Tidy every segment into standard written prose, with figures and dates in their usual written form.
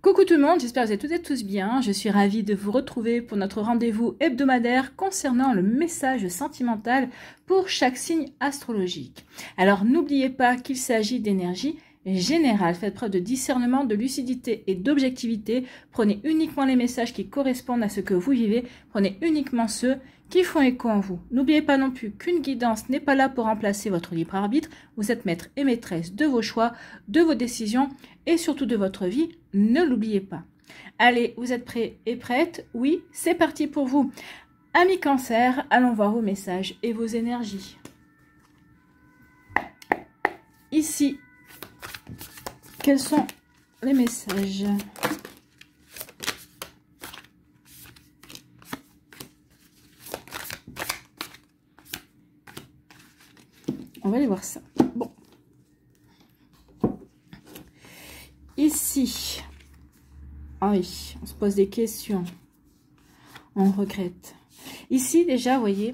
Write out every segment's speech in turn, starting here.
Coucou tout le monde, j'espère que vous êtes toutes et tous bien. Je suis ravie de vous retrouver pour notre rendez-vous hebdomadaire concernant le message sentimental pour chaque signe astrologique. Alors n'oubliez pas qu'il s'agit d'énergie générale. Faites preuve de discernement, de lucidité et d'objectivité. Prenez uniquement les messages qui correspondent à ce que vous vivez. Prenez uniquement ceux qui font écho en vous. N'oubliez pas non plus qu'une guidance n'est pas là pour remplacer votre libre arbitre. Vous êtes maître et maîtresse de vos choix, de vos décisions et surtout de votre vie. Ne l'oubliez pas. Allez, vous êtes prêts et prêtes? Oui, c'est parti pour vous. Amis Cancer, allons voir vos messages et vos énergies. Ici, quels sont les messages? On va aller voir ça. Bon. Ici. Ah oui, on se pose des questions. On regrette. Ici, déjà, vous voyez,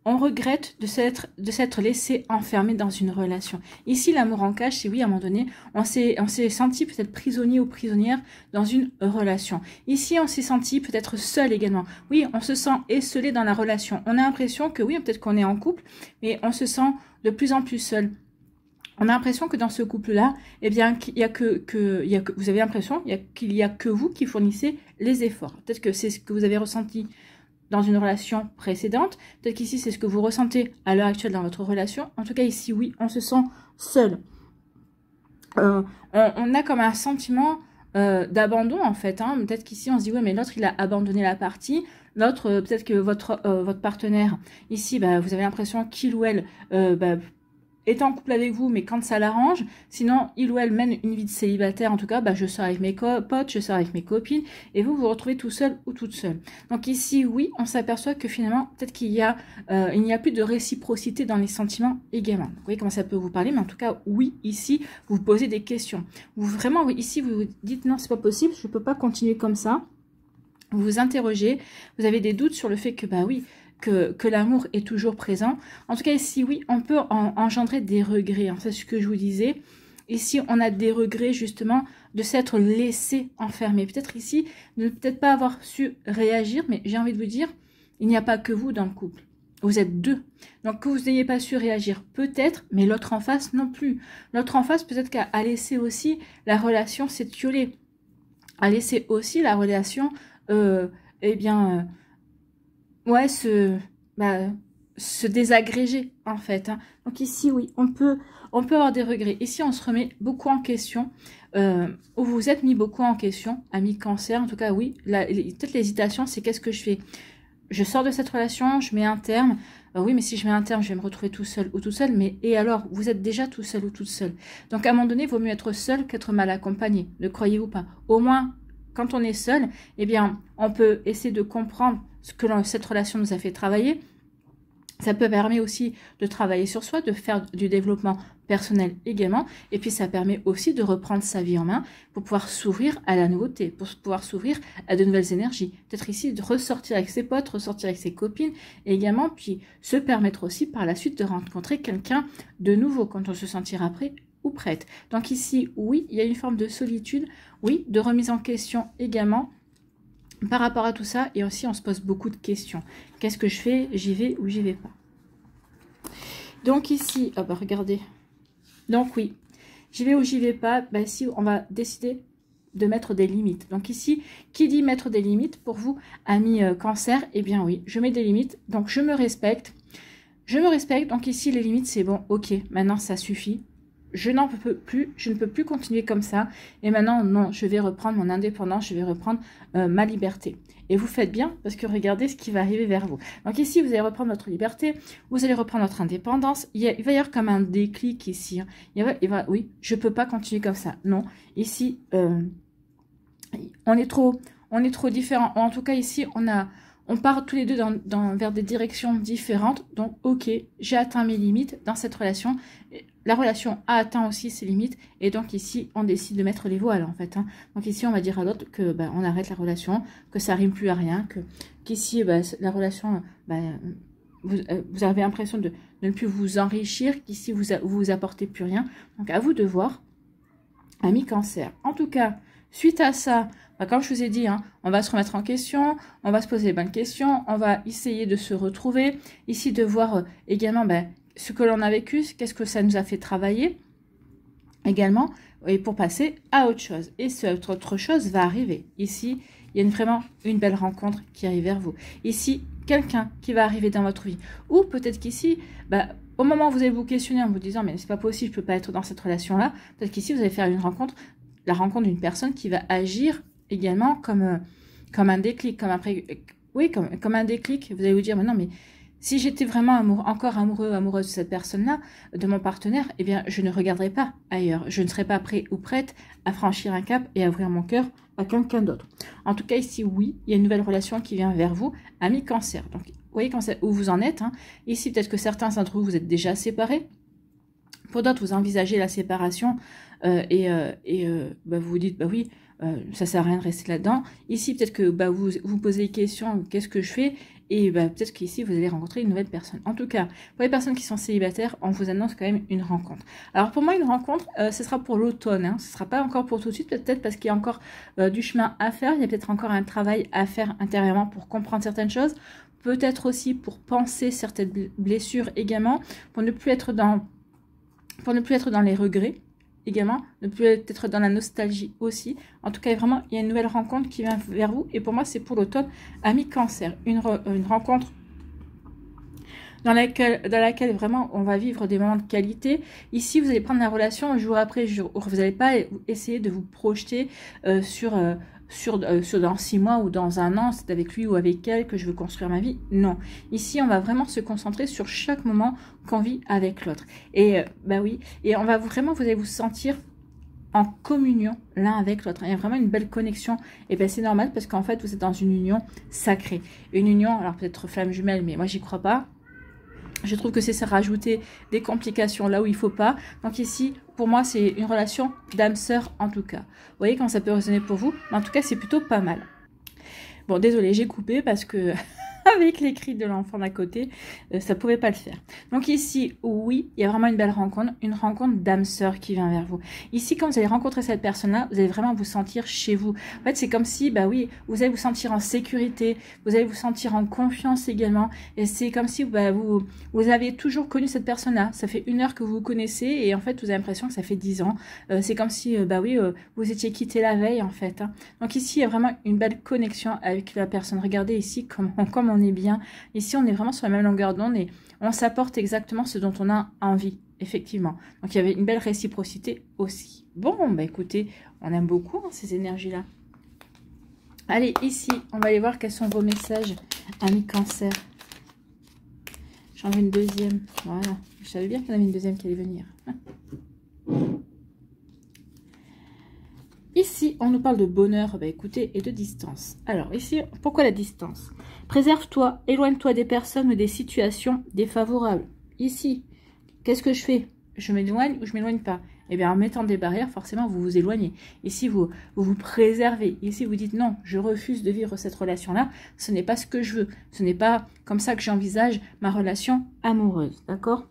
on regrette de s'être laissé enfermer dans une relation. Ici, l'amour en cage, c'est oui, à un moment donné, on s'est senti peut-être prisonnier ou prisonnière dans une relation. Ici, on s'est senti peut-être seul également. Oui, on se sent esseulé dans la relation. On a l'impression que oui, peut-être qu'on est en couple, mais on se sent de plus en plus seul. On a l'impression que dans ce couple-là, eh bien, vous avez l'impression qu'il n'y a que vous qui fournissez les efforts. Peut-être que c'est ce que vous avez ressenti dans une relation précédente. Peut-être qu'ici, c'est ce que vous ressentez à l'heure actuelle dans votre relation. En tout cas, ici, oui, on se sent seul. On a comme un sentiment d'abandon, en fait. Hein. Peut-être qu'ici, on se dit, oui, mais l'autre, il a abandonné la partie. L'autre, peut-être que votre partenaire, ici, bah, vous avez l'impression qu'il ou elle est en couple avec vous, mais quand ça l'arrange, sinon il ou elle mène une vie de célibataire, en tout cas, bah, je sors avec mes potes, je sors avec mes copines, et vous vous retrouvez tout seul ou toute seule. Donc ici, oui, on s'aperçoit que finalement, peut-être qu'il n'y a plus de réciprocité dans les sentiments également. Vous voyez comment ça peut vous parler, mais en tout cas, oui, ici, vous vous posez des questions. Vraiment, oui, ici, vous vous dites, non, c'est pas possible, je ne peux pas continuer comme ça. Vous vous interrogez, vous avez des doutes sur le fait que, bah oui, que l'amour est toujours présent. En tout cas, ici, oui, on peut engendrer des regrets. Hein, c'est ce que je vous disais. Ici, on a des regrets, justement, de s'être laissé enfermer. Peut-être ici, de ne peut-être pas avoir su réagir, mais j'ai envie de vous dire, il n'y a pas que vous dans le couple. Vous êtes deux. Donc, que vous n'ayez pas su réagir, peut-être, mais l'autre en face non plus. L'autre en face, peut-être qu'a laissé aussi la relation s'étioler. A laissé aussi la relation, ouais, se désagréger, en fait. Hein. Donc ici, oui, on peut avoir des regrets. Ici, on se remet beaucoup en question, ou vous vous êtes mis beaucoup en question, amis Cancer. En tout cas, oui, peut-être l'hésitation, c'est qu'est-ce que je fais? Je sors de cette relation, je mets un terme. Oui, mais si je mets un terme, je vais me retrouver tout seul ou toute seule. Mais et alors, vous êtes déjà tout seul ou toute seule. Donc, à un moment donné, il vaut mieux être seul qu'être mal accompagné. Ne croyez-vous pas? Au moins, quand on est seul, eh bien, on peut essayer de comprendre ce que cette relation nous a fait travailler. Ça peut permettre aussi de travailler sur soi, de faire du développement personnel également. Et puis, ça permet aussi de reprendre sa vie en main pour pouvoir s'ouvrir à la nouveauté, pour pouvoir s'ouvrir à de nouvelles énergies. Peut-être ici de ressortir avec ses potes, ressortir avec ses copines et également, puis se permettre aussi par la suite de rencontrer quelqu'un de nouveau quand on se sentira prêt ou prête. Donc ici, oui, il y a une forme de solitude, oui, de remise en question également par rapport à tout ça. Et aussi, on se pose beaucoup de questions. Qu'est-ce que je fais? J'y vais ou j'y vais pas? Donc ici, oh bah regardez. Donc oui, j'y vais ou j'y vais pas? Bah ici, on va décider de mettre des limites. Donc ici, qui dit mettre des limites pour vous, amis Cancer? Eh bien oui, je mets des limites. Donc je me respecte. Je me respecte. Donc ici, les limites, c'est bon, ok, maintenant ça suffit. Je n'en peux plus, je ne peux plus continuer comme ça. Et maintenant, non, je vais reprendre mon indépendance, je vais reprendre ma liberté. Et vous faites bien, parce que regardez ce qui va arriver vers vous. Donc ici, vous allez reprendre votre liberté, vous allez reprendre votre indépendance. Il va y avoir comme un déclic ici. Hein. Oui, je ne peux pas continuer comme ça. Non, ici, on est trop différents. En tout cas, ici, on part tous les deux vers des directions différentes. Donc, ok, j'ai atteint mes limites dans cette relation. La relation a atteint aussi ses limites. Et donc, ici, on décide de mettre les voiles, en fait. Hein. Donc, ici, on va dire à l'autre que on arrête la relation, que ça rime plus à rien, qu'ici, la relation, vous avez l'impression de ne plus vous enrichir, qu'ici, vous apportez plus rien. Donc, à vous de voir, amis Cancer. En tout cas, Suite à ça, bah, comme je vous ai dit, hein, on va se remettre en question, on va se poser les bonnes questions, on va essayer de se retrouver, ici de voir également bah, ce que l'on a vécu, qu'est-ce que ça nous a fait travailler également, et pour passer à autre chose. Et cette autre chose va arriver. Ici, il y a vraiment une belle rencontre qui arrive vers vous. Ici, quelqu'un qui va arriver dans votre vie. Ou peut-être qu'ici, bah, au moment où vous allez vous questionner en vous disant, mais c'est pas possible, je peux pas être dans cette relation-là, peut-être qu'ici, vous allez faire une rencontre, la rencontre d'une personne qui va agir également comme un déclic, comme un déclic. Vous allez vous dire, mais non, mais si j'étais vraiment encore amoureuse de cette personne-là, de mon partenaire, eh bien, je ne regarderai pas ailleurs. Je ne serai pas prêt ou prête à franchir un cap et à ouvrir mon cœur à quelqu'un d'autre. En tout cas, ici, oui, il y a une nouvelle relation qui vient vers vous, ami cancer. Donc, vous voyez où vous en êtes. Hein. Ici, peut-être que certains d'entre vous, vous êtes déjà séparés. Pour d'autres, vous envisagez la séparation bah, vous vous dites, bah oui, ça sert à rien de rester là-dedans. Ici, peut-être que bah, vous posez des questions, qu'est-ce que je fais? Et bah, peut-être qu'ici, vous allez rencontrer une nouvelle personne. En tout cas, pour les personnes qui sont célibataires, on vous annonce quand même une rencontre. Alors pour moi, une rencontre, ce sera pour l'automne. Hein. Ce ne sera pas encore pour tout de suite, peut-être parce qu'il y a encore du chemin à faire. Il y a peut-être encore un travail à faire intérieurement pour comprendre certaines choses. Peut-être aussi pour penser certaines blessures également, pour ne plus être dans les regrets également, ne plus être dans la nostalgie aussi. En tout cas, vraiment, il y a une nouvelle rencontre qui vient vers vous. Et pour moi, c'est pour l'automne, ami cancer. Une rencontre dans laquelle vraiment on va vivre des moments de qualité. Ici, vous allez prendre la relation jour après jour. Vous n'allez pas essayer de vous projeter sur dans 6 mois ou dans 1 an, c'est avec lui ou avec elle que je veux construire ma vie. Non. Ici, on va vraiment se concentrer sur chaque moment qu'on vit avec l'autre. Et bah oui, et on va vous allez vous sentir en communion l'un avec l'autre. Il y a vraiment une belle connexion. Et ben c'est normal parce qu'en fait, vous êtes dans une union sacrée. Une union, alors peut-être flamme jumelle, mais moi, j'y crois pas. Je trouve que c'est ça rajouter des complications là où il faut pas. Donc ici, pour moi, c'est une relation d'âme-sœur en tout cas. Vous voyez comment ça peut résonner pour vous? Mais en tout cas, c'est plutôt pas mal. Bon, désolé, j'ai coupé parce que avec les cris de l'enfant d'à côté, ça pouvait pas le faire. Donc ici, oui, il y a vraiment une une rencontre d'âme sœur qui vient vers vous. Ici, quand vous allez rencontrer cette personne-là, vous allez vraiment vous sentir chez vous. En fait, c'est comme si, bah oui, vous allez vous sentir en sécurité, vous allez vous sentir en confiance également. Et c'est comme si bah, vous avez toujours connu cette personne-là. Ça fait 1 heure que vous vous connaissez et en fait, vous avez l'impression que ça fait 10 ans. C'est comme si, bah oui, vous étiez quitté la veille en fait. Hein. Donc ici, il y a vraiment une belle connexion avec la personne. Regardez ici comme on est bien. Ici, on est vraiment sur la même longueur d'onde et on s'apporte exactement ce dont on a envie, effectivement. Donc, il y avait une belle réciprocité aussi. Bon, bah écoutez, on aime beaucoup hein, ces énergies-là. Allez, ici, on va aller voir quels sont vos messages, amis cancer. J'en veux une deuxième. Voilà. Je savais bien qu'il y en avait une deuxième qui allait venir. Ici, on nous parle de bonheur, bah écoutez, et de distance. Alors, ici, pourquoi la distance? Préserve-toi, éloigne-toi des personnes ou des situations défavorables. Ici, qu'est-ce que je fais? Je m'éloigne ou je m'éloigne pas? Eh bien, en mettant des barrières, forcément, vous vous éloignez. Ici, vous préservez. Ici, vous dites non, je refuse de vivre cette relation-là. Ce n'est pas ce que je veux. Ce n'est pas comme ça que j'envisage ma relation amoureuse. D'accord?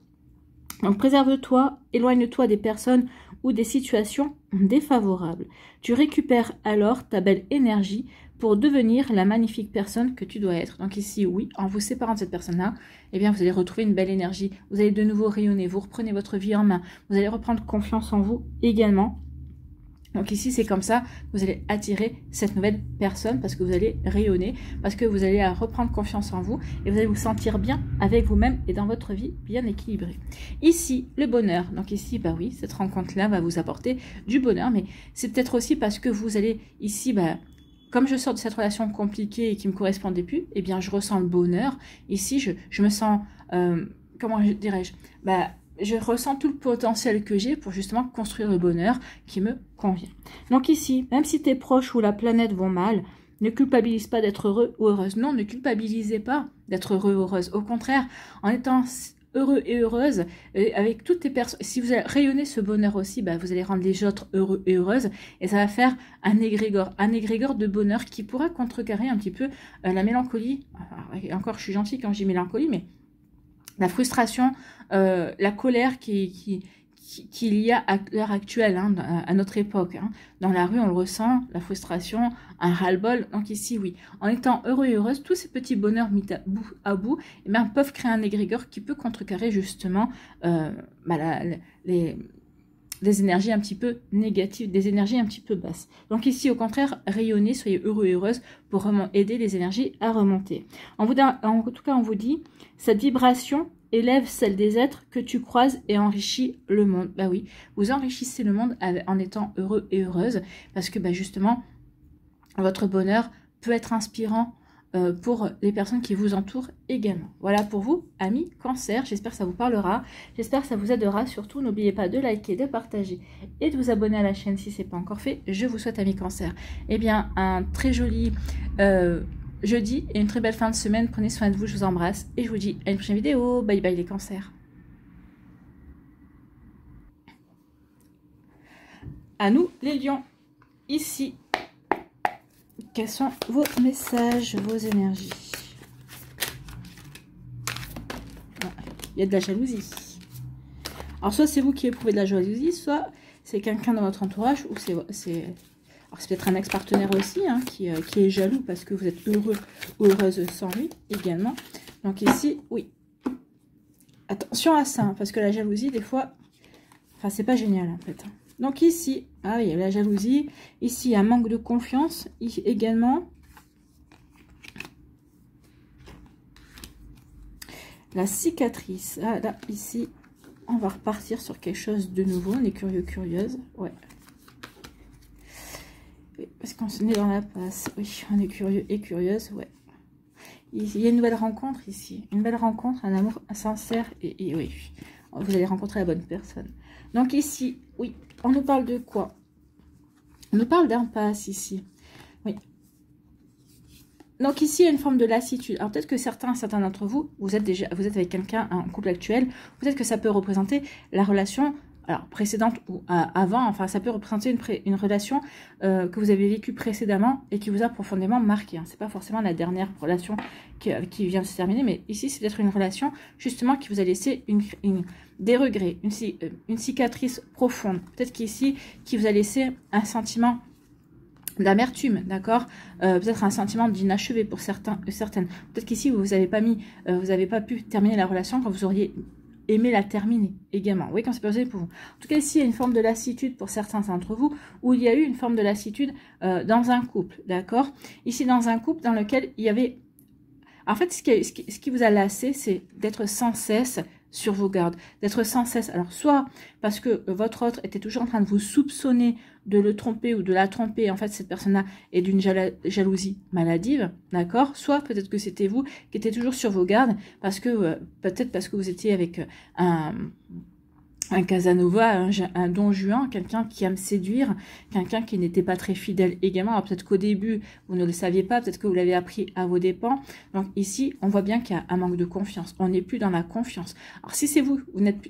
Donc, préserve-toi, éloigne-toi des personnes ou des situations défavorables. Tu récupères alors ta belle énergie pour devenir la magnifique personne que tu dois être. Donc ici, oui, en vous séparant de cette personne-là, eh bien, vous allez retrouver une belle énergie. Vous allez de nouveau rayonner. Vous reprenez votre vie en main. Vous allez reprendre confiance en vous également. Donc ici, c'est comme ça que vous allez attirer cette nouvelle personne parce que vous allez rayonner, parce que vous allez reprendre confiance en vous et vous allez vous sentir bien avec vous-même et dans votre vie bien équilibrée. Ici, le bonheur. Donc ici, bah oui, cette rencontre-là va vous apporter du bonheur, mais c'est peut-être aussi parce que vous allez ici, bah, comme je sors de cette relation compliquée et qui me correspondait plus, eh bien, je ressens le bonheur. Ici, je me sens, comment dirais-je, bah, je ressens tout le potentiel que j'ai pour justement construire le bonheur qui me convient. Donc ici, même si tes proches ou la planète vont mal, ne culpabilise pas d'être heureux ou heureuse. Non, ne culpabilisez pas d'être heureux ou heureuse. Au contraire, en étant heureux et heureuse, avec toutes tes personnes, si vous allez rayonner ce bonheur aussi, bah, vous allez rendre les autres heureux et heureuses, et ça va faire un égrégore de bonheur qui pourra contrecarrer un petit peu la mélancolie. Et encore, je suis gentille quand je dis mélancolie, mais la frustration, la colère qui qu'il y a à l'heure actuelle, hein, à notre époque. Hein. Dans la rue, on le ressent, la frustration, un ras-le-bol. Donc ici, oui, en étant heureux et heureuse, tous ces petits bonheurs mis à bout eh bien, peuvent créer un égrégore qui peut contrecarrer justement des énergies un petit peu négatives, des énergies un petit peu basses. Donc ici, au contraire, rayonnez, soyez heureux et heureuse pour vraiment aider les énergies à remonter. En tout cas, on vous dit, cette vibration élève celle des êtres que tu croises et enrichit le monde. Bah oui, vous enrichissez le monde en étant heureux et heureuse, parce que bah, justement, votre bonheur peut être inspirant pour les personnes qui vous entourent également. Voilà pour vous, amis Cancer. J'espère que ça vous parlera. J'espère que ça vous aidera. Surtout, n'oubliez pas de liker, de partager et de vous abonner à la chaîne si ce n'est pas encore fait. Je vous souhaite, amis Cancer, eh bien, un très joli jeudi et une très belle fin de semaine. Prenez soin de vous, je vous embrasse et je vous dis à une prochaine vidéo. Bye bye les Cancers. À nous les Lions, ici. Quels sont vos messages, vos énergies? Il y a de la jalousie. Alors soit c'est vous qui éprouvez de la jalousie, soit c'est quelqu'un dans votre entourage, ou c'est peut-être un ex-partenaire aussi, hein, qui est jaloux parce que vous êtes heureux ou heureuse sans lui également. Donc ici, oui. Attention à ça, hein, parce que la jalousie, des fois, enfin, c'est pas génial en fait. Donc ici, ah, il y a la jalousie. Ici, il y a un manque de confiance également. La cicatrice. Ah, là, ici, on va repartir sur quelque chose de nouveau. On est curieux, curieuse. Ouais. Parce qu'on se met dans la passe. Oui, on est curieux et curieuse. Ouais. Il y a une nouvelle rencontre ici. Une belle rencontre, un amour sincère. Et oui, vous allez rencontrer la bonne personne. Donc ici, oui, on nous parle de quoi? On nous parle d'impasse ici. Oui. Donc ici, il y a une forme de lassitude. Alors peut-être que certains d'entre vous, vous êtes avec quelqu'un en couple actuel. Peut-être que ça peut représenter la relation précédente ou avant. Enfin, ça peut représenter une relation que vous avez vécue précédemment et qui vous a profondément marqué. Hein. C'est pas forcément la dernière relation qui vient de se terminer, mais ici, c'est peut-être une relation justement qui vous a laissé des regrets, une cicatrice profonde. Peut-être qu'ici, qui vous a laissé un sentiment d'amertume, d'accord, peut-être un sentiment d'inachevé pour certaines. Peut-être qu'ici, vous n'avez pas pu terminer la relation quand vous auriez aimé la terminer également. Oui, quand c'est possible pour vous. En tout cas, ici, il y a une forme de lassitude pour certains d'entre vous, où il y a eu une forme de lassitude dans un couple, d'accord. Ici, dans un couple dans lequel il y avait... En fait, ce qui vous a lassé, c'est d'être sans cesse sur vos gardes, d'être sans cesse. Alors, soit parce que votre autre était toujours en train de vous soupçonner de le tromper ou de la tromper. En fait, cette personne-là est d'une jalousie maladive, d'accord? Soit peut-être que c'était vous qui étiez toujours sur vos gardes parce que peut-être parce que vous étiez avec un Casanova, un Don Juan, quelqu'un qui aime séduire, quelqu'un qui n'était pas très fidèle également. Alors peut-être qu'au début, vous ne le saviez pas, peut-être que vous l'avez appris à vos dépens. Donc ici, on voit bien qu'il y a un manque de confiance. On n'est plus dans la confiance. Alors si c'est vous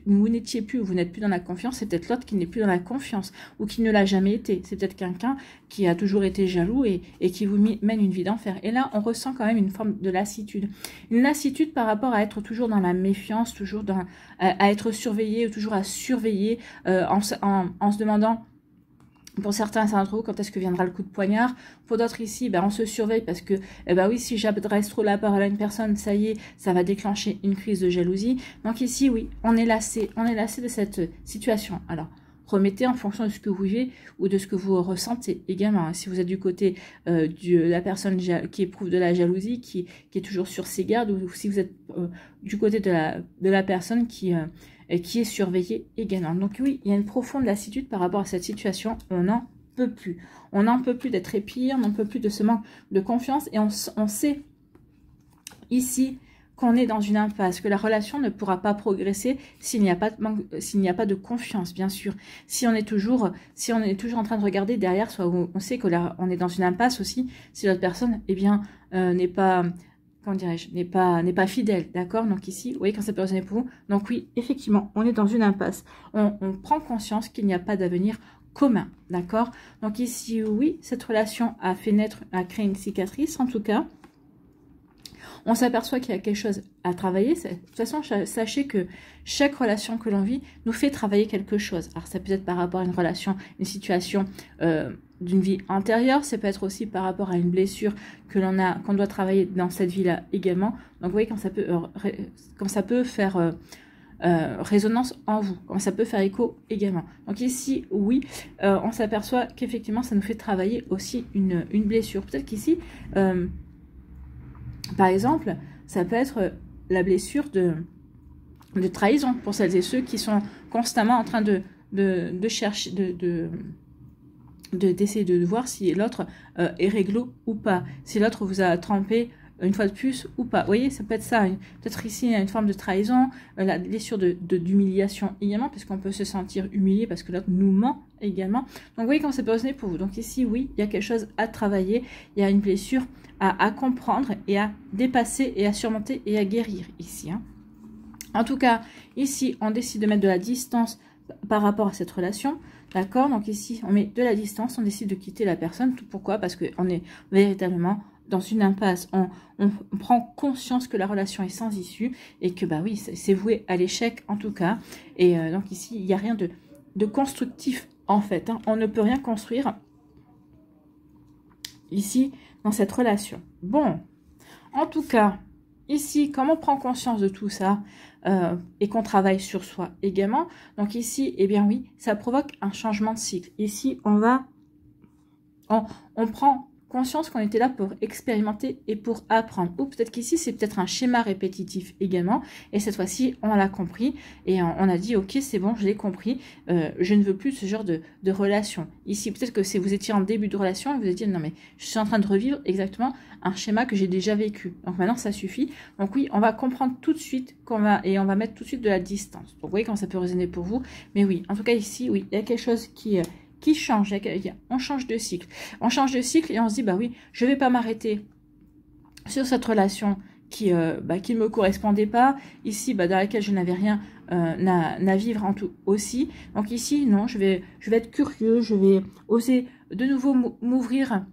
n'étiez plus, vous n'êtes plus dans la confiance, c'est peut-être l'autre qui n'est plus dans la confiance ou qui ne l'a jamais été. C'est peut-être quelqu'un qui a toujours été jaloux et qui vous mène une vie d'enfer. Et là, on ressent quand même une forme de lassitude. Une lassitude par rapport à être toujours dans la méfiance, toujours à être surveillé, ou toujours à surveiller en se demandant, pour certains d'entre vous, quand est-ce que viendra le coup de poignard. Pour d'autres ici, on se surveille parce que, oui, si j'adresse trop la parole à une personne, ça y est, ça va déclencher une crise de jalousie. Donc ici, oui, on est lassé de cette situation. Alors, remettez en fonction de ce que vous vivez ou de ce que vous ressentez également. Si vous êtes du côté de la personne qui éprouve de la jalousie, qui est toujours sur ses gardes, ou si vous êtes du côté de la personne qui est surveillée également. Donc oui, il y a une profonde lassitude par rapport à cette situation. On n'en peut plus. On n'en peut plus d'être épire, on n'en peut plus de ce manque de confiance. Et on sait ici qu'on est dans une impasse, que la relation ne pourra pas progresser s'il n'y a pas de confiance, bien sûr. Si on est toujours en train de regarder derrière, soit on sait que là, on est dans une impasse aussi, si l'autre personne, n'est pas, comment dirais-je, n'est pas fidèle, d'accord? Donc ici, vous voyez quand ça peut résonner pour vous. Donc oui, effectivement, on est dans une impasse. On prend conscience qu'il n'y a pas d'avenir commun, d'accord? Donc ici, oui, cette relation a créé une cicatrice, en tout cas. On s'aperçoit qu'il y a quelque chose à travailler. De toute façon, sachez que chaque relation que l'on vit nous fait travailler quelque chose. Alors, ça peut être par rapport à une relation, une situation d'une vie antérieure. Ça peut être aussi par rapport à une blessure que l'on a, qu'on doit travailler dans cette vie-là également. Donc, vous voyez quand ça peut faire résonance en vous, quand ça peut faire écho également. Donc ici, oui, on s'aperçoit qu'effectivement, ça nous fait travailler aussi une blessure. Peut-être qu'ici, par exemple, ça peut être la blessure de trahison pour celles et ceux qui sont constamment en train de chercher, d'essayer de voir si l'autre est réglo ou pas, si l'autre vous a trompé une fois de plus ou pas. Vous voyez, ça peut être ça. Peut-être ici, il y a une forme de trahison, la blessure d'humiliation également, puisqu'on peut se sentir humilié parce que l'autre nous ment également. Donc, vous voyez comment ça peut résonner pour vous. Donc ici, oui, il y a quelque chose à travailler. Il y a une blessure à comprendre et à dépasser et à surmonter et à guérir ici. Hein. En tout cas, ici, on décide de mettre de la distance par rapport à cette relation. D'accord? Donc ici, on met de la distance, on décide de quitter la personne. Pourquoi? Parce qu'on est véritablement dans une impasse. On prend conscience que la relation est sans issue et que, bah oui, c'est voué à l'échec en tout cas. Et donc ici, il n'y a rien de constructif en fait. Hein. On ne peut rien construire ici dans cette relation. Bon, en tout cas, ici, comme on prend conscience de tout ça et qu'on travaille sur soi également, donc ici, eh bien oui, ça provoque un changement de cycle. Ici, on prend conscience qu'on était là pour expérimenter et pour apprendre. Ou peut-être qu'ici, c'est peut-être un schéma répétitif également. Et cette fois-ci, on l'a compris et on a dit, ok, c'est bon, je l'ai compris. Je ne veux plus ce genre de relation. Ici, peut-être que vous étiez en début de relation et vous avez dit, non mais je suis en train de revivre exactement un schéma que j'ai déjà vécu. Donc maintenant, ça suffit. Donc oui, on va comprendre tout de suite on va mettre tout de suite de la distance. Donc vous voyez comment ça peut résonner pour vous. Mais oui, en tout cas ici, oui, il y a quelque chose qui change, on change de cycle. On change de cycle et on se dit, bah oui, je vais pas m'arrêter sur cette relation qui ne me correspondait pas, ici, dans laquelle je n'avais rien à vivre en tout aussi. Donc ici, non, je vais être curieux, je vais oser de nouveau m'ouvrir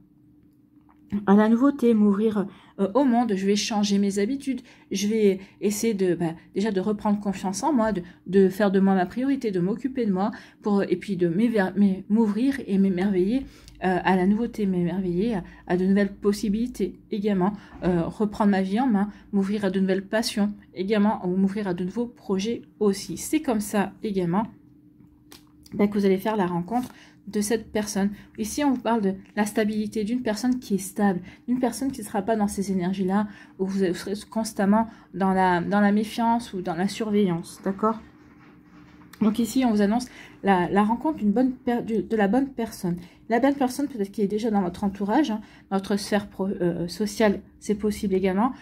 à la nouveauté, m'ouvrir au monde, je vais changer mes habitudes, je vais essayer déjà de reprendre confiance en moi, de faire de moi ma priorité, de m'occuper de moi, et puis de m'ouvrir et m'émerveiller à la nouveauté, m'émerveiller à de nouvelles possibilités également, reprendre ma vie en main, m'ouvrir à de nouvelles passions également, ou m'ouvrir à de nouveaux projets aussi. C'est comme ça également que vous allez faire la rencontre de cette personne. Ici, on vous parle de la stabilité d'une personne qui est stable, d'une personne qui ne sera pas dans ces énergies-là, où vous serez constamment dans la méfiance ou dans la surveillance, d'accord? Donc ici, on vous annonce la rencontre de la bonne personne. La bonne personne, peut-être qui est déjà dans votre entourage, hein, dans votre sphère sociale, c'est possible également.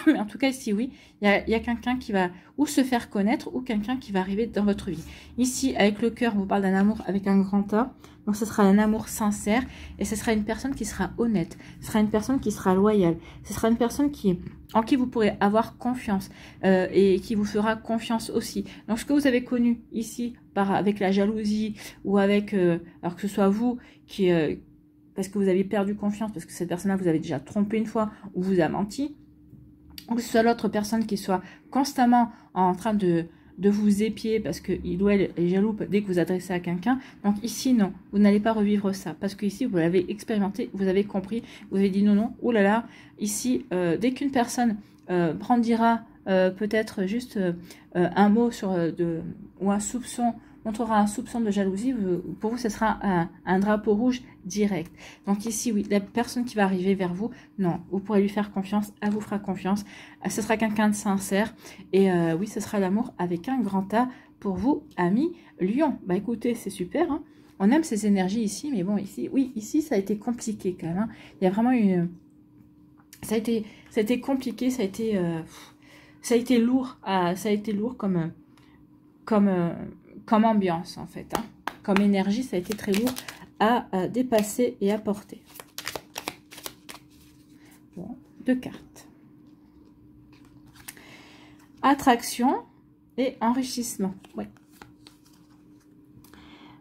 Mais en tout cas, ici, oui, il y a quelqu'un qui va ou se faire connaître ou quelqu'un qui va arriver dans votre vie. Ici, avec le cœur, on vous parle d'un amour avec un grand A. Donc, ce sera un amour sincère et ce sera une personne qui sera honnête. Ce sera une personne qui sera loyale. Ce sera une personne en qui vous pourrez avoir confiance et qui vous fera confiance aussi. Donc, ce que vous avez connu ici, avec la jalousie ou avec, alors que ce soit vous qui... parce que vous avez perdu confiance, parce que cette personne-là vous avez déjà trompé une fois ou vous a menti, ou que ce soit l'autre personne qui soit constamment en train de vous épier parce qu'il ou elle est jaloux dès que vous adressez à quelqu'un. Donc ici, non, vous n'allez pas revivre ça. Parce que ici, vous l'avez expérimenté, vous avez compris, vous avez dit non, non, oh là là. Ici, dès qu'une personne brandira peut-être juste un mot ou un soupçon, montrera un soupçon de jalousie, pour vous, ce sera un drapeau rouge direct. Donc ici, oui, la personne qui va arriver vers vous, non, vous pourrez lui faire confiance, elle vous fera confiance, ce sera quelqu'un de sincère, et oui, ce sera l'amour avec un grand A pour vous, amis Lion. Bah écoutez, c'est super, hein. On aime ces énergies ici, mais bon, ici, oui, ici, ça a été compliqué quand même, hein. Il y a vraiment ça a été compliqué, ça a été lourd, comme ambiance en fait, hein. Comme énergie, ça a été très lourd à dépasser et à porter. Bon, 2 cartes. Attraction et enrichissement. Ouais.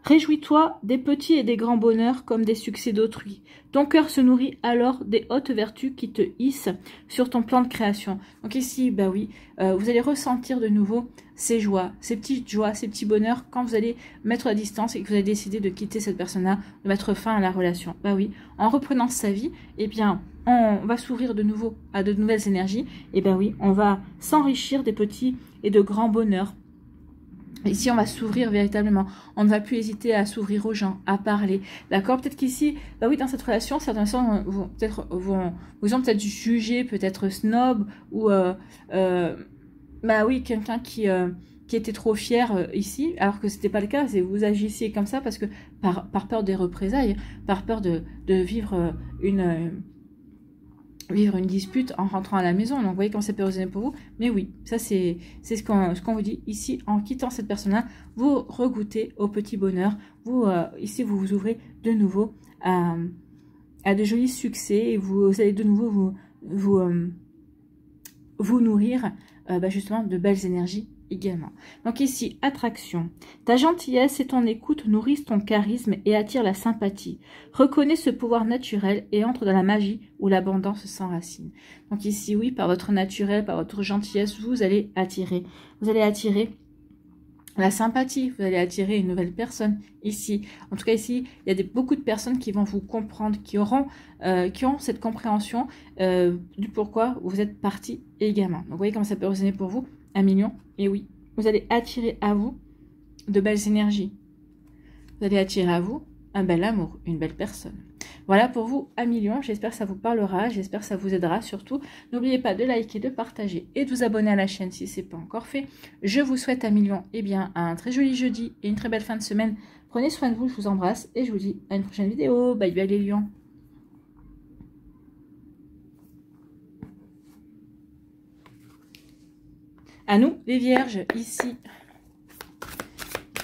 Réjouis-toi des petits et des grands bonheurs comme des succès d'autrui. Ton cœur se nourrit alors des hautes vertus qui te hissent sur ton plan de création. Donc ici, bah oui, vous allez ressentir de nouveau ces joies, ces petits bonheurs quand vous allez mettre à distance et que vous allez décider de quitter cette personne-là, de mettre fin à la relation. Bah oui, en reprenant sa vie, eh bien, on va s'ouvrir de nouveau à de nouvelles énergies. Et ben oui, on va s'enrichir des petits et de grands bonheurs. Ici, on va s'ouvrir véritablement. On ne va plus hésiter à s'ouvrir aux gens, à parler. D'accord? Peut-être qu'ici, bah oui, dans cette relation, certains gens vous ont peut-être jugé, peut-être snob, ou bah oui, quelqu'un qui était trop fier ici, alors que c'était pas le cas. C'est vous agissiez comme ça parce que par peur des représailles, par peur de vivre une dispute en rentrant à la maison. Donc, vous voyez comment ça peut résonner pour vous. Mais oui, ça, c'est ce qu'on vous dit. Ici, en quittant cette personne-là, vous regoutez au petit bonheur. Ici, vous vous ouvrez de nouveau à de jolis succès. Et vous allez de nouveau vous nourrir justement de belles énergies également. Donc ici, attraction. Ta gentillesse et ton écoute nourrissent ton charisme et attirent la sympathie. Reconnais ce pouvoir naturel et entre dans la magie où l'abondance s'enracine. Donc ici, oui, par votre naturel, par votre gentillesse, vous allez attirer la sympathie, vous allez attirer une nouvelle personne ici. En tout cas ici, il y a beaucoup de personnes qui vont vous comprendre, qui ont cette compréhension du pourquoi vous êtes parti également. Donc vous voyez comment ça peut résonner pour vous. 1 million, et oui, vous allez attirer à vous de belles énergies. Vous allez attirer à vous un bel amour, une belle personne. Voilà pour vous 1 million, j'espère que ça vous parlera, j'espère que ça vous aidera surtout. N'oubliez pas de liker, de partager et de vous abonner à la chaîne si ce n'est pas encore fait. Je vous souhaite 1 million, et bien un très joli jeudi et une très belle fin de semaine. Prenez soin de vous, je vous embrasse et je vous dis à une prochaine vidéo. Bye bye les lions. À nous, les vierges, ici,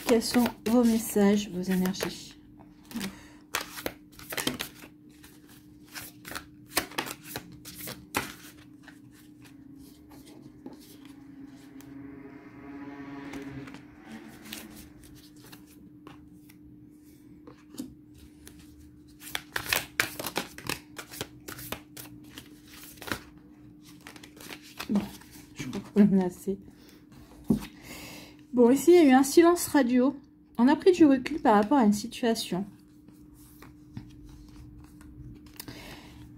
quels sont vos messages, vos énergies? Bon, je crois qu'on en a assez. Bon, ici, il y a eu un silence radio. On a pris du recul par rapport à une situation.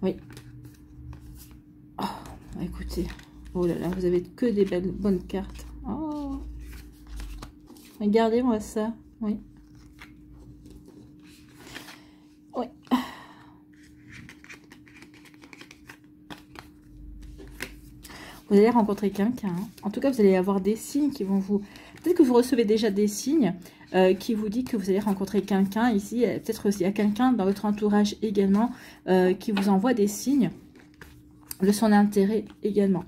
Oui. Oh, écoutez. Oh là là, vous avez que des belles, bonnes cartes. Oh. Regardez-moi ça. Oui. Oui. Vous allez rencontrer quelqu'un. En tout cas, vous allez avoir des signes qui vont vous... Peut-être que vous recevez déjà des signes qui vous dit que vous allez rencontrer quelqu'un ici. Peut-être qu'il y a quelqu'un dans votre entourage également qui vous envoie des signes de son intérêt également.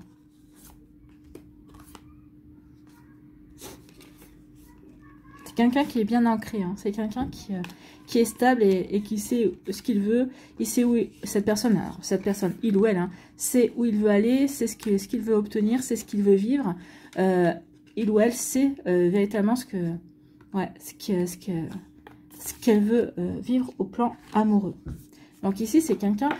C'est quelqu'un qui est bien ancré. Hein. C'est quelqu'un qui est stable et qui sait ce qu'il veut. Il sait où cette personne, il ou elle, hein, sait où il veut aller, c'est ce qu'il veut obtenir, c'est ce qu'il veut vivre. Il ou elle sait véritablement ce qu'elle veut vivre au plan amoureux. Donc ici, c'est quelqu'un,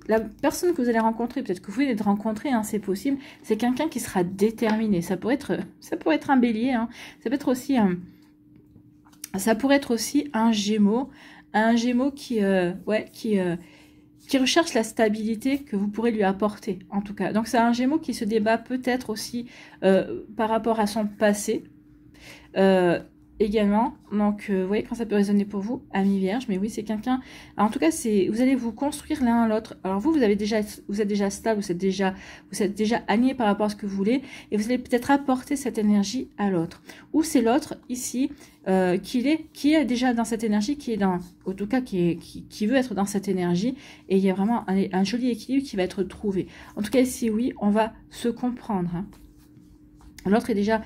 la personne que vous allez rencontrer, peut-être que vous venez de rencontrer, hein, c'est possible, c'est quelqu'un qui sera déterminé. Ça pourrait être un bélier, hein, ça peut être aussi ça pourrait être aussi un gémeau qui recherche la stabilité que vous pourrez lui apporter, en tout cas. Donc, c'est un gémeau qui se débat peut-être aussi par rapport à son passé également. Donc, vous voyez quand ça peut résonner pour vous, amis vierges. Mais oui, c'est quelqu'un... En tout cas, vous allez vous construire l'un à l'autre. Alors, vous êtes déjà stable, vous êtes déjà aligné par rapport à ce que vous voulez. Et vous allez peut-être apporter cette énergie à l'autre. Ou c'est l'autre, ici, qui est déjà dans cette énergie, en tout cas, qui veut être dans cette énergie. Et il y a vraiment un joli équilibre qui va être trouvé. En tout cas, ici, oui, on va se comprendre, hein. L'autre est déjà...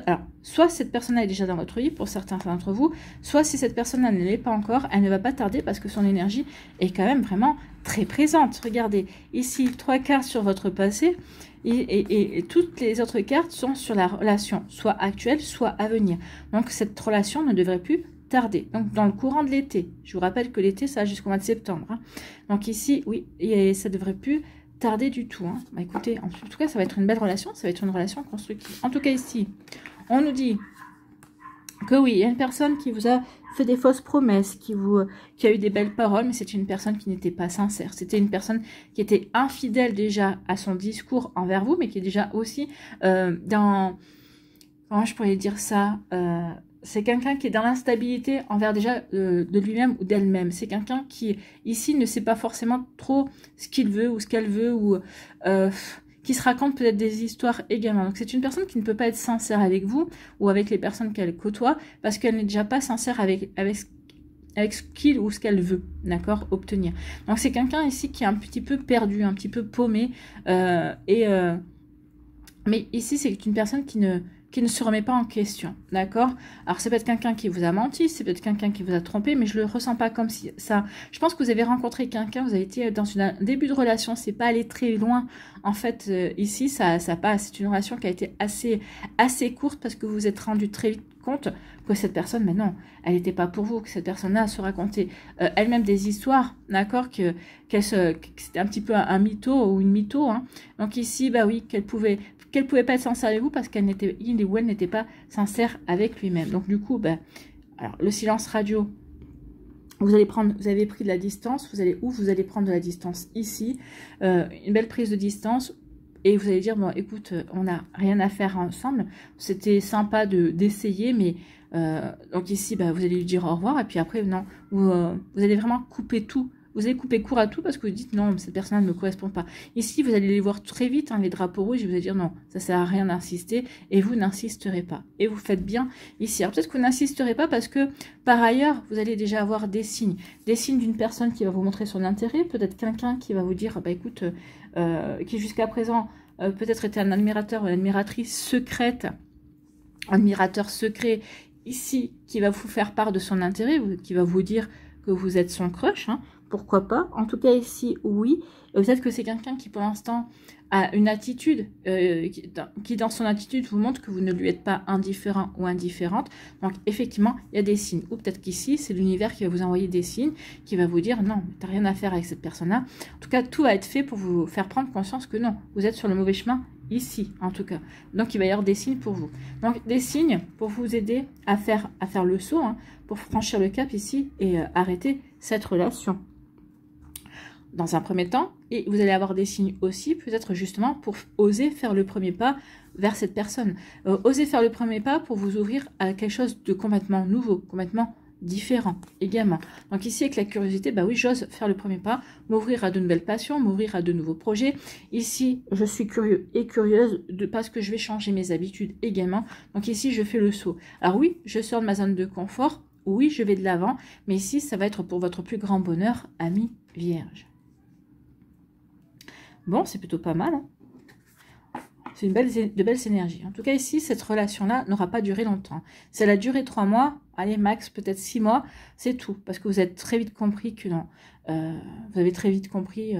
Alors, soit cette personne-là est déjà dans votre vie, pour certains d'entre vous, soit si cette personne-là ne l'est pas encore, elle ne va pas tarder parce que son énergie est quand même vraiment très présente. Regardez, ici, 3 cartes sur votre passé et toutes les autres cartes sont sur la relation, soit actuelle, soit à venir. Donc, cette relation ne devrait plus tarder. Donc, dans le courant de l'été. Je vous rappelle que l'été, ça va jusqu'au mois de septembre. Hein. Donc ici, oui, et ça ne devrait plus tarder du tout. Hein. Bah, écoutez, en tout cas, ça va être une belle relation. Ça va être une relation constructive. En tout cas, ici, on nous dit que oui, il y a une personne qui vous a fait des fausses promesses, qui a eu des belles paroles, mais c'est une personne qui n'était pas sincère. C'était une personne qui était infidèle déjà à son discours envers vous, mais qui est déjà aussi dans... Comment je pourrais dire ça c'est quelqu'un qui est dans l'instabilité envers déjà de lui-même ou d'elle-même. C'est quelqu'un qui, ici, ne sait pas forcément trop ce qu'il veut ou ce qu'elle veut, ou qui se raconte peut-être des histoires également. Donc c'est une personne qui ne peut pas être sincère avec vous ou avec les personnes qu'elle côtoie, parce qu'elle n'est déjà pas sincère avec ce qu'il ou ce qu'elle veut, d'accord, obtenir. Donc c'est quelqu'un ici qui est un petit peu perdu, un petit peu paumé, mais ici c'est une personne qui ne se remet pas en question, d'accord? Alors, c'est peut-être quelqu'un qui vous a menti, c'est peut-être quelqu'un qui vous a trompé, mais je le ressens pas comme si ça... Je pense que vous avez rencontré quelqu'un, vous avez été dans un début de relation, c'est pas allé très loin. En fait, ici, ça passe. C'est une relation qui a été assez courte parce que vous vous êtes rendu très vite compte que cette personne, mais non, elle n'était pas pour vous, que cette personne-là se racontait elle-même des histoires, d'accord? Que c'était un petit peu un mytho ou une mytho, hein. Donc ici, bah oui, qu'elle pouvait pas être sincère avec vous parce qu'elle n'était pas sincère avec lui-même. Donc du coup, ben, alors le silence radio, vous avez pris de la distance, vous allez prendre de la distance ici, une belle prise de distance, et vous allez dire, bon écoute, on n'a rien à faire ensemble, c'était sympa d'essayer, mais donc ici, ben, vous allez lui dire au revoir, et puis après, non, vous allez vraiment couper tout. Vous allez couper court à tout parce que vous dites non, cette personne ne me correspond pas. Ici, vous allez les voir très vite, hein, les drapeaux rouges, et vous allez dire non, ça sert à rien d'insister, et vous n'insisterez pas. Et vous faites bien ici. Alors peut-être que vous n'insisterez pas parce que par ailleurs, vous allez déjà avoir des signes d'une personne qui va vous montrer son intérêt, peut-être quelqu'un qui va vous dire, bah écoute, qui jusqu'à présent peut-être était un admirateur ou une admiratrice secrète, admirateur secret ici, qui va vous faire part de son intérêt, qui va vous dire que vous êtes son crush, hein. Pourquoi pas? En tout cas ici, oui. Peut-être que c'est quelqu'un qui pour l'instant a une attitude, qui dans son attitude vous montre que vous ne lui êtes pas indifférent ou indifférente. Donc effectivement, il y a des signes. Ou peut-être qu'ici, c'est l'univers qui va vous envoyer des signes, qui va vous dire non, tu n'as rien à faire avec cette personne-là. En tout cas, tout va être fait pour vous faire prendre conscience que non, vous êtes sur le mauvais chemin ici, en tout cas. Donc il va y avoir des signes pour vous. Donc des signes pour vous aider à faire le saut, hein, pour franchir le cap ici et arrêter cette relation. Dans un premier temps, et vous allez avoir des signes aussi, peut-être justement pour oser faire le premier pas vers cette personne. Oser faire le premier pas pour vous ouvrir à quelque chose de complètement nouveau, complètement différent également. Donc ici, avec la curiosité, bah oui, j'ose faire le premier pas, m'ouvrir à de nouvelles passions, m'ouvrir à de nouveaux projets. Ici, je suis curieux et curieuse parce que je vais changer mes habitudes également. Donc ici, je fais le saut. Alors oui, je sors de ma zone de confort, oui, je vais de l'avant, mais ici, ça va être pour votre plus grand bonheur, ami Vierge. Bon, c'est plutôt pas mal. Hein. C'est de belles énergies. En tout cas, ici, cette relation-là n'aura pas duré longtemps. Si elle a duré 3 mois, allez, max, peut-être 6 mois, c'est tout. Parce que vous avez très vite compris que non. Vous avez très vite compris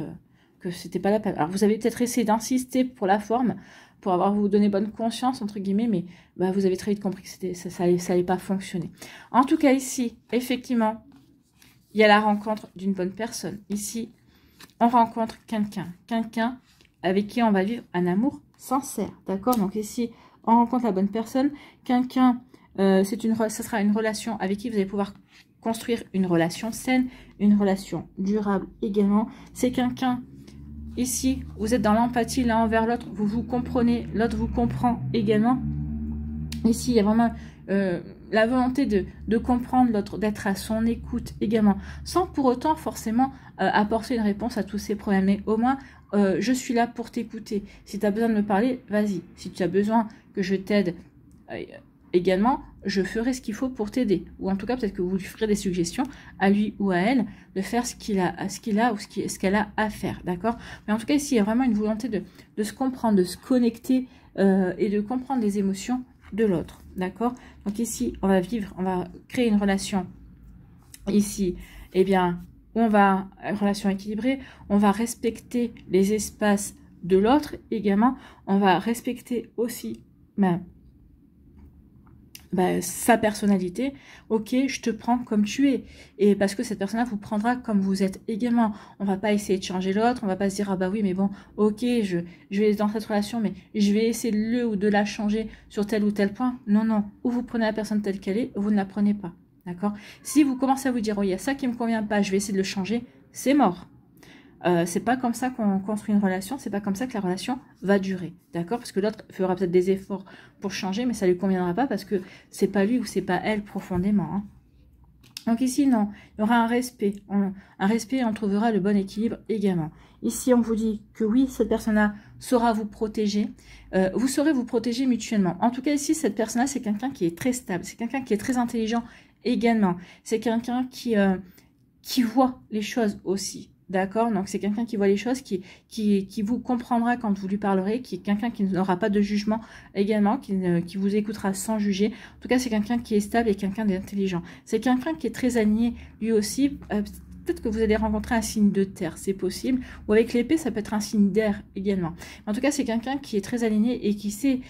que c'était pas la peine. Alors, vous avez peut-être essayé d'insister pour la forme, pour vous donner bonne conscience, entre guillemets, mais bah, vous avez très vite compris que ça allait pas fonctionner. En tout cas, ici, effectivement, il y a la rencontre d'une bonne personne. Ici, on rencontre quelqu'un avec qui on va vivre un amour sincère, d'accord? Donc ici, on rencontre la bonne personne, quelqu'un, ça sera une relation avec qui vous allez pouvoir construire une relation saine, une relation durable également. C'est quelqu'un, ici, vous êtes dans l'empathie l'un envers l'autre, vous vous comprenez, l'autre vous comprend également. Ici, il y a vraiment la volonté de comprendre l'autre, d'être à son écoute également, sans pour autant forcément apporter une réponse à tous ces problèmes. Mais au moins, je suis là pour t'écouter. Si tu as besoin de me parler, vas-y. Si tu as besoin que je t'aide également, je ferai ce qu'il faut pour t'aider. Ou en tout cas, peut-être que vous lui ferez des suggestions à lui ou à elle de faire ce qu'il a ou ce qu'elle a à faire. D'accord? Mais en tout cas, ici, il y a vraiment une volonté de se comprendre, de se connecter et de comprendre les émotions de l'autre, d'accord? Donc ici, on va créer une relation ici, eh bien, une relation équilibrée, on va respecter les espaces de l'autre également, on va respecter aussi bah, sa personnalité, ok, je te prends comme tu es, et parce que cette personne-là vous prendra comme vous êtes également. On va pas essayer de changer l'autre, on va pas se dire, ah bah oui, mais bon, ok, je vais dans cette relation, mais je vais essayer de le ou de la changer sur tel ou tel point. Non, non, ou vous prenez la personne telle qu'elle est, ou vous ne la prenez pas, d'accord? Si vous commencez à vous dire, oh, il y a ça qui me convient pas, je vais essayer de le changer, c'est mort. C'est pas comme ça qu'on construit une relation, c'est pas comme ça que la relation va durer, d'accord? Parce que l'autre fera peut-être des efforts pour changer, mais ça lui conviendra pas parce que c'est pas lui ou c'est pas elle profondément, hein. Donc ici, non, il y aura un respect, on trouvera le bon équilibre également. Ici, on vous dit que oui, cette personne-là saura vous protéger, vous saurez vous protéger mutuellement. En tout cas, ici, cette personne-là, c'est quelqu'un qui est très stable, c'est quelqu'un qui est très intelligent également, c'est quelqu'un qui voit les choses aussi. D'accord? Donc, c'est quelqu'un qui voit les choses, qui vous comprendra quand vous lui parlerez, qui est quelqu'un qui n'aura pas de jugement également, qui vous écoutera sans juger. En tout cas, c'est quelqu'un qui est stable et quelqu'un d'intelligent. C'est quelqu'un qui est très aligné, lui aussi. Peut-être que vous allez rencontrer un signe de terre, c'est possible. Ou avec l'épée, ça peut être un signe d'air également. En tout cas, c'est quelqu'un qui est très aligné et qui sait,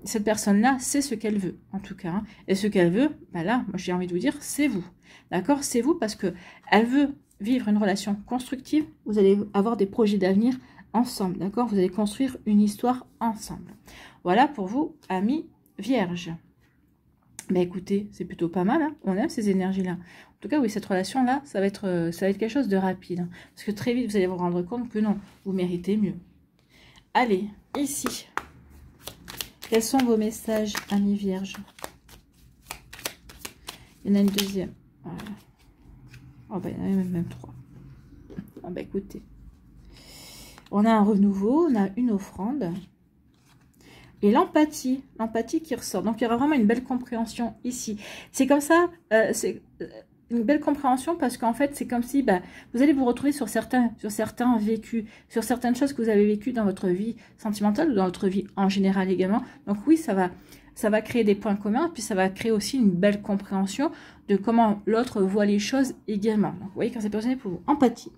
cette personne-là sait ce qu'elle veut, en tout cas. Hein. Et ce qu'elle veut, bah là, moi j'ai envie de vous dire, c'est vous. D'accord? C'est vous parce que elle veut vivre une relation constructive, vous allez avoir des projets d'avenir ensemble, d'accord? Vous allez construire une histoire ensemble. Voilà pour vous, amis vierges. Ben écoutez, c'est plutôt pas mal, hein, on aime ces énergies-là. En tout cas, oui, cette relation-là, ça va être quelque chose de rapide. Hein, parce que très vite, vous allez vous rendre compte que non, vous méritez mieux. Allez, ici. Quels sont vos messages, amis vierges? Il y en a une deuxième. Voilà. Oh ben, il y en a même 3. Ah ben, écoutez. On a un renouveau, on a une offrande. Et l'empathie qui ressort. Donc, il y aura vraiment une belle compréhension ici. C'est comme ça, c'est une belle compréhension parce qu'en fait, c'est comme si vous allez vous retrouver sur certains vécus, sur certaines choses que vous avez vécues dans votre vie sentimentale ou dans votre vie en général également. Donc oui, ça va créer des points communs et puis ça va créer aussi une belle compréhension de comment l'autre voit les choses également. Donc, vous voyez, quand c'est personnel pour vous. Empathie.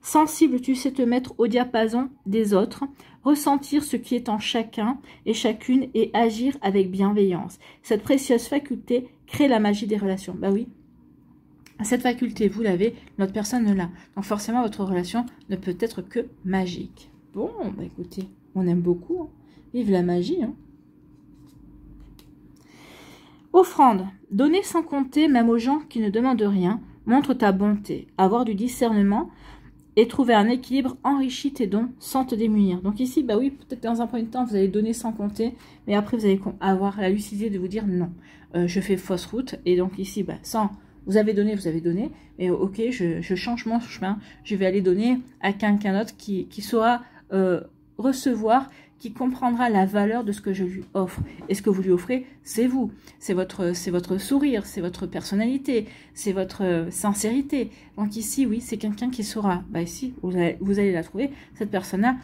Sensible, tu sais te mettre au diapason des autres, ressentir ce qui est en chacun et chacune et agir avec bienveillance. Cette précieuse faculté crée la magie des relations. Bah oui. Cette faculté, vous l'avez, l'autre personne ne l'a. Donc forcément, votre relation ne peut être que magique. Bon, bah écoutez, on aime beaucoup. Hein. Vive la magie, hein. Offrande. Donner sans compter, même aux gens qui ne demandent rien, montre ta bonté. Avoir du discernement et trouver un équilibre enrichit tes dons sans te démunir. Donc ici, bah oui, peut-être dans un premier temps, vous allez donner sans compter, mais après, vous allez avoir la lucidité de vous dire non, je fais fausse route. Et donc ici, sans... Vous avez donné, mais ok, je change mon chemin, je vais aller donner à quelqu'un d'autre qui saura recevoir, qui comprendra la valeur de ce que je lui offre. Et ce que vous lui offrez, c'est vous. C'est votre sourire, c'est votre personnalité, c'est votre sincérité. Donc ici, oui, c'est quelqu'un qui saura, ici, vous allez la trouver, cette personne-là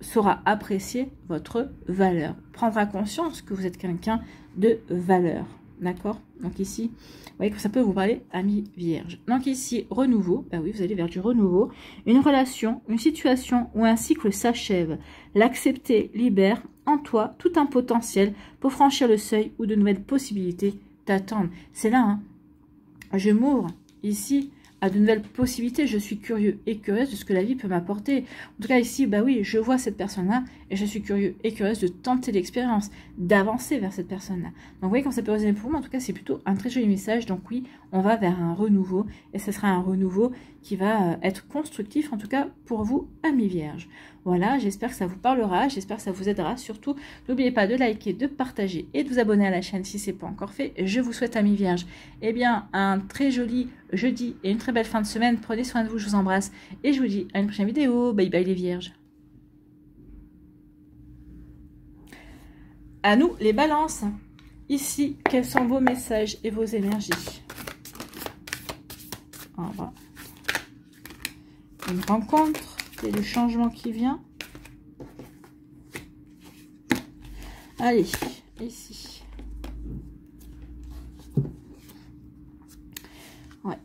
saura apprécier votre valeur, prendra conscience que vous êtes quelqu'un de valeur. D'accord? Donc ici, vous voyez que ça peut vous parler, amis vierges. Donc ici, renouveau. Ben oui, vous allez vers du renouveau. Une relation, une situation ou un cycle s'achève. L'accepter libère en toi tout un potentiel pour franchir le seuil où de nouvelles possibilités t'attendent. C'est là, hein. Je m'ouvre ici à de nouvelles possibilités. Je suis curieux et curieuse de ce que la vie peut m'apporter. En tout cas, ici, oui, je vois cette personne-là et je suis curieux et curieuse de tenter l'expérience, d'avancer vers cette personne-là. Donc, vous voyez, quand ça peut résonner pour moi, en tout cas, c'est plutôt un très joli message. Donc, oui, on va vers un renouveau et ce sera un renouveau qui va être constructif, en tout cas, pour vous, amis vierges. Voilà, j'espère que ça vous parlera, j'espère que ça vous aidera. Surtout, n'oubliez pas de liker, de partager et de vous abonner à la chaîne si ce n'est pas encore fait. Je vous souhaite, amis vierges, un très joli jeudi et une très belle fin de semaine. Prenez soin de vous, je vous embrasse et je vous dis à une prochaine vidéo. Bye bye les vierges. À nous les balances. Ici, quels sont vos messages et vos énergies? Voilà. Une rencontre, c'est le changement qui vient. Allez, ici. Ouais.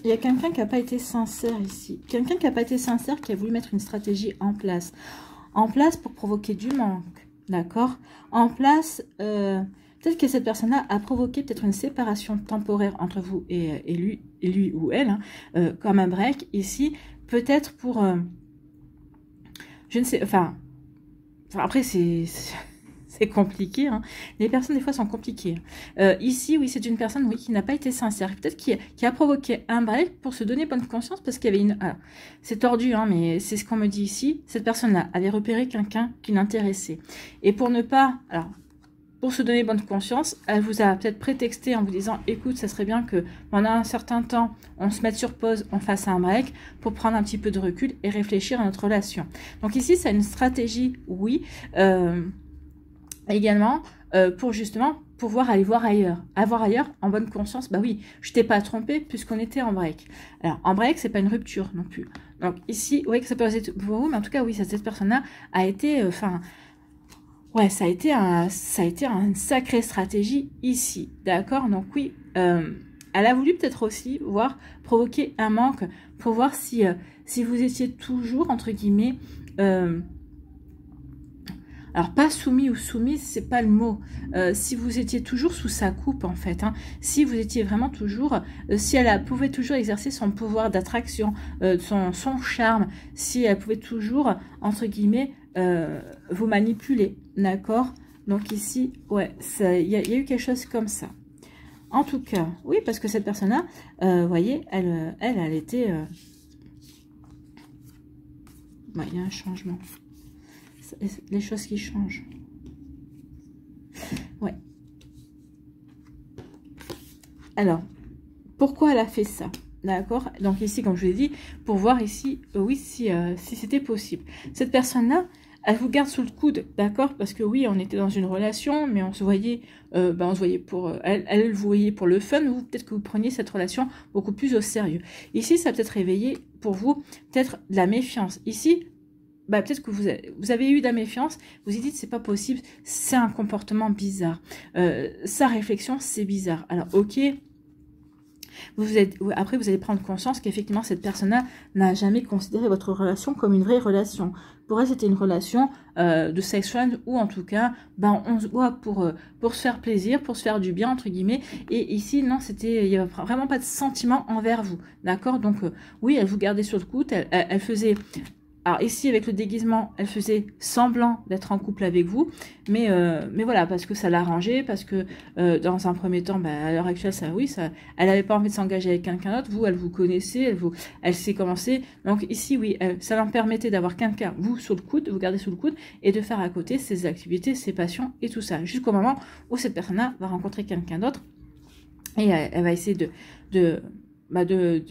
Il y a quelqu'un qui n'a pas été sincère ici. Quelqu'un qui n'a pas été sincère, qui a voulu mettre une stratégie en place. En place pour provoquer du manque, d'accord? En place, peut-être que cette personne-là a provoqué peut-être une séparation temporaire entre vous et lui ou elle, hein, comme un break ici, peut-être pour, je ne sais, enfin après c'est compliqué, hein. Les personnes, des fois, sont compliquées. Ici, oui, c'est une personne, oui, qui n'a pas été sincère. Peut-être qui a provoqué un break pour se donner bonne conscience parce qu'il y avait une... Alors, c'est tordu, hein, mais c'est ce qu'on me dit ici. Cette personne-là avait repéré quelqu'un qui l'intéressait. Et pour ne pas... Alors, pour se donner bonne conscience, elle vous a peut-être prétexté en vous disant « Écoute, ça serait bien que pendant un certain temps, on se mette sur pause, on fasse un break pour prendre un petit peu de recul et réfléchir à notre relation. » Donc ici, c'est une stratégie, oui, également pour justement pouvoir aller voir ailleurs. Avoir ailleurs en bonne conscience, bah oui, je t'ai pas trompé puisqu'on était en break. Alors en break, c'est pas une rupture non plus. Donc ici, oui, que ça peut être pour vous, mais en tout cas, oui, cette personne-là a été, ouais, ça a été une sacrée stratégie ici, d'accord? Donc oui, elle a voulu peut-être aussi provoquer un manque pour voir si vous étiez toujours, entre guillemets, alors, pas soumis ou soumise, c'est pas le mot. Si vous étiez toujours sous sa coupe, en fait. Hein, si vous étiez vraiment toujours... si elle pouvait toujours exercer son pouvoir d'attraction, son charme, si elle pouvait toujours, entre guillemets, vous manipuler. D'accord? Donc ici, ouais, il y a eu quelque chose comme ça. En tout cas, oui, parce que cette personne-là, vous voyez, elle était... ouais, il y a un changement. Les choses qui changent. Ouais. Alors, pourquoi elle a fait ça? D'accord? Donc ici, comme je vous l'ai dit, pour voir ici, oui, si c'était possible. Cette personne-là, elle vous garde sous le coude, d'accord? Parce que oui, on était dans une relation, mais on se voyait, on se voyait pour... elle vous voyait pour le fun, ou peut-être que vous preniez cette relation beaucoup plus au sérieux. Ici, ça a peut-être réveillé pour vous, peut-être de la méfiance. Ici, bah, peut-être que vous avez eu de la méfiance, vous y dites c'est pas possible, c'est un comportement bizarre. Sa réflexion, c'est bizarre. Alors, ok, après vous allez prendre conscience qu'effectivement cette personne-là n'a jamais considéré votre relation comme une vraie relation. Pour elle, c'était une relation de sex friend, ou en tout cas, ben, on se voit pour se faire plaisir, pour se faire du bien, entre guillemets. Et ici, non, il n'y avait vraiment pas de sentiment envers vous. D'accord? Donc, oui, elle vous gardait sur le coude, elle faisait... Alors ici, avec le déguisement, elle faisait semblant d'être en couple avec vous, mais voilà, parce que ça l'arrangeait, parce que dans un premier temps, bah, à l'heure actuelle, elle n'avait pas envie de s'engager avec quelqu'un d'autre. Vous, elle vous connaissait, elle sait comment c'est. Donc ici, oui, ça leur permettait d'avoir quelqu'un, vous, sous le coude, de vous garder sous le coude, et de faire à côté ses activités, ses passions et tout ça, jusqu'au moment où cette personne-là va rencontrer quelqu'un d'autre, et elle va essayer de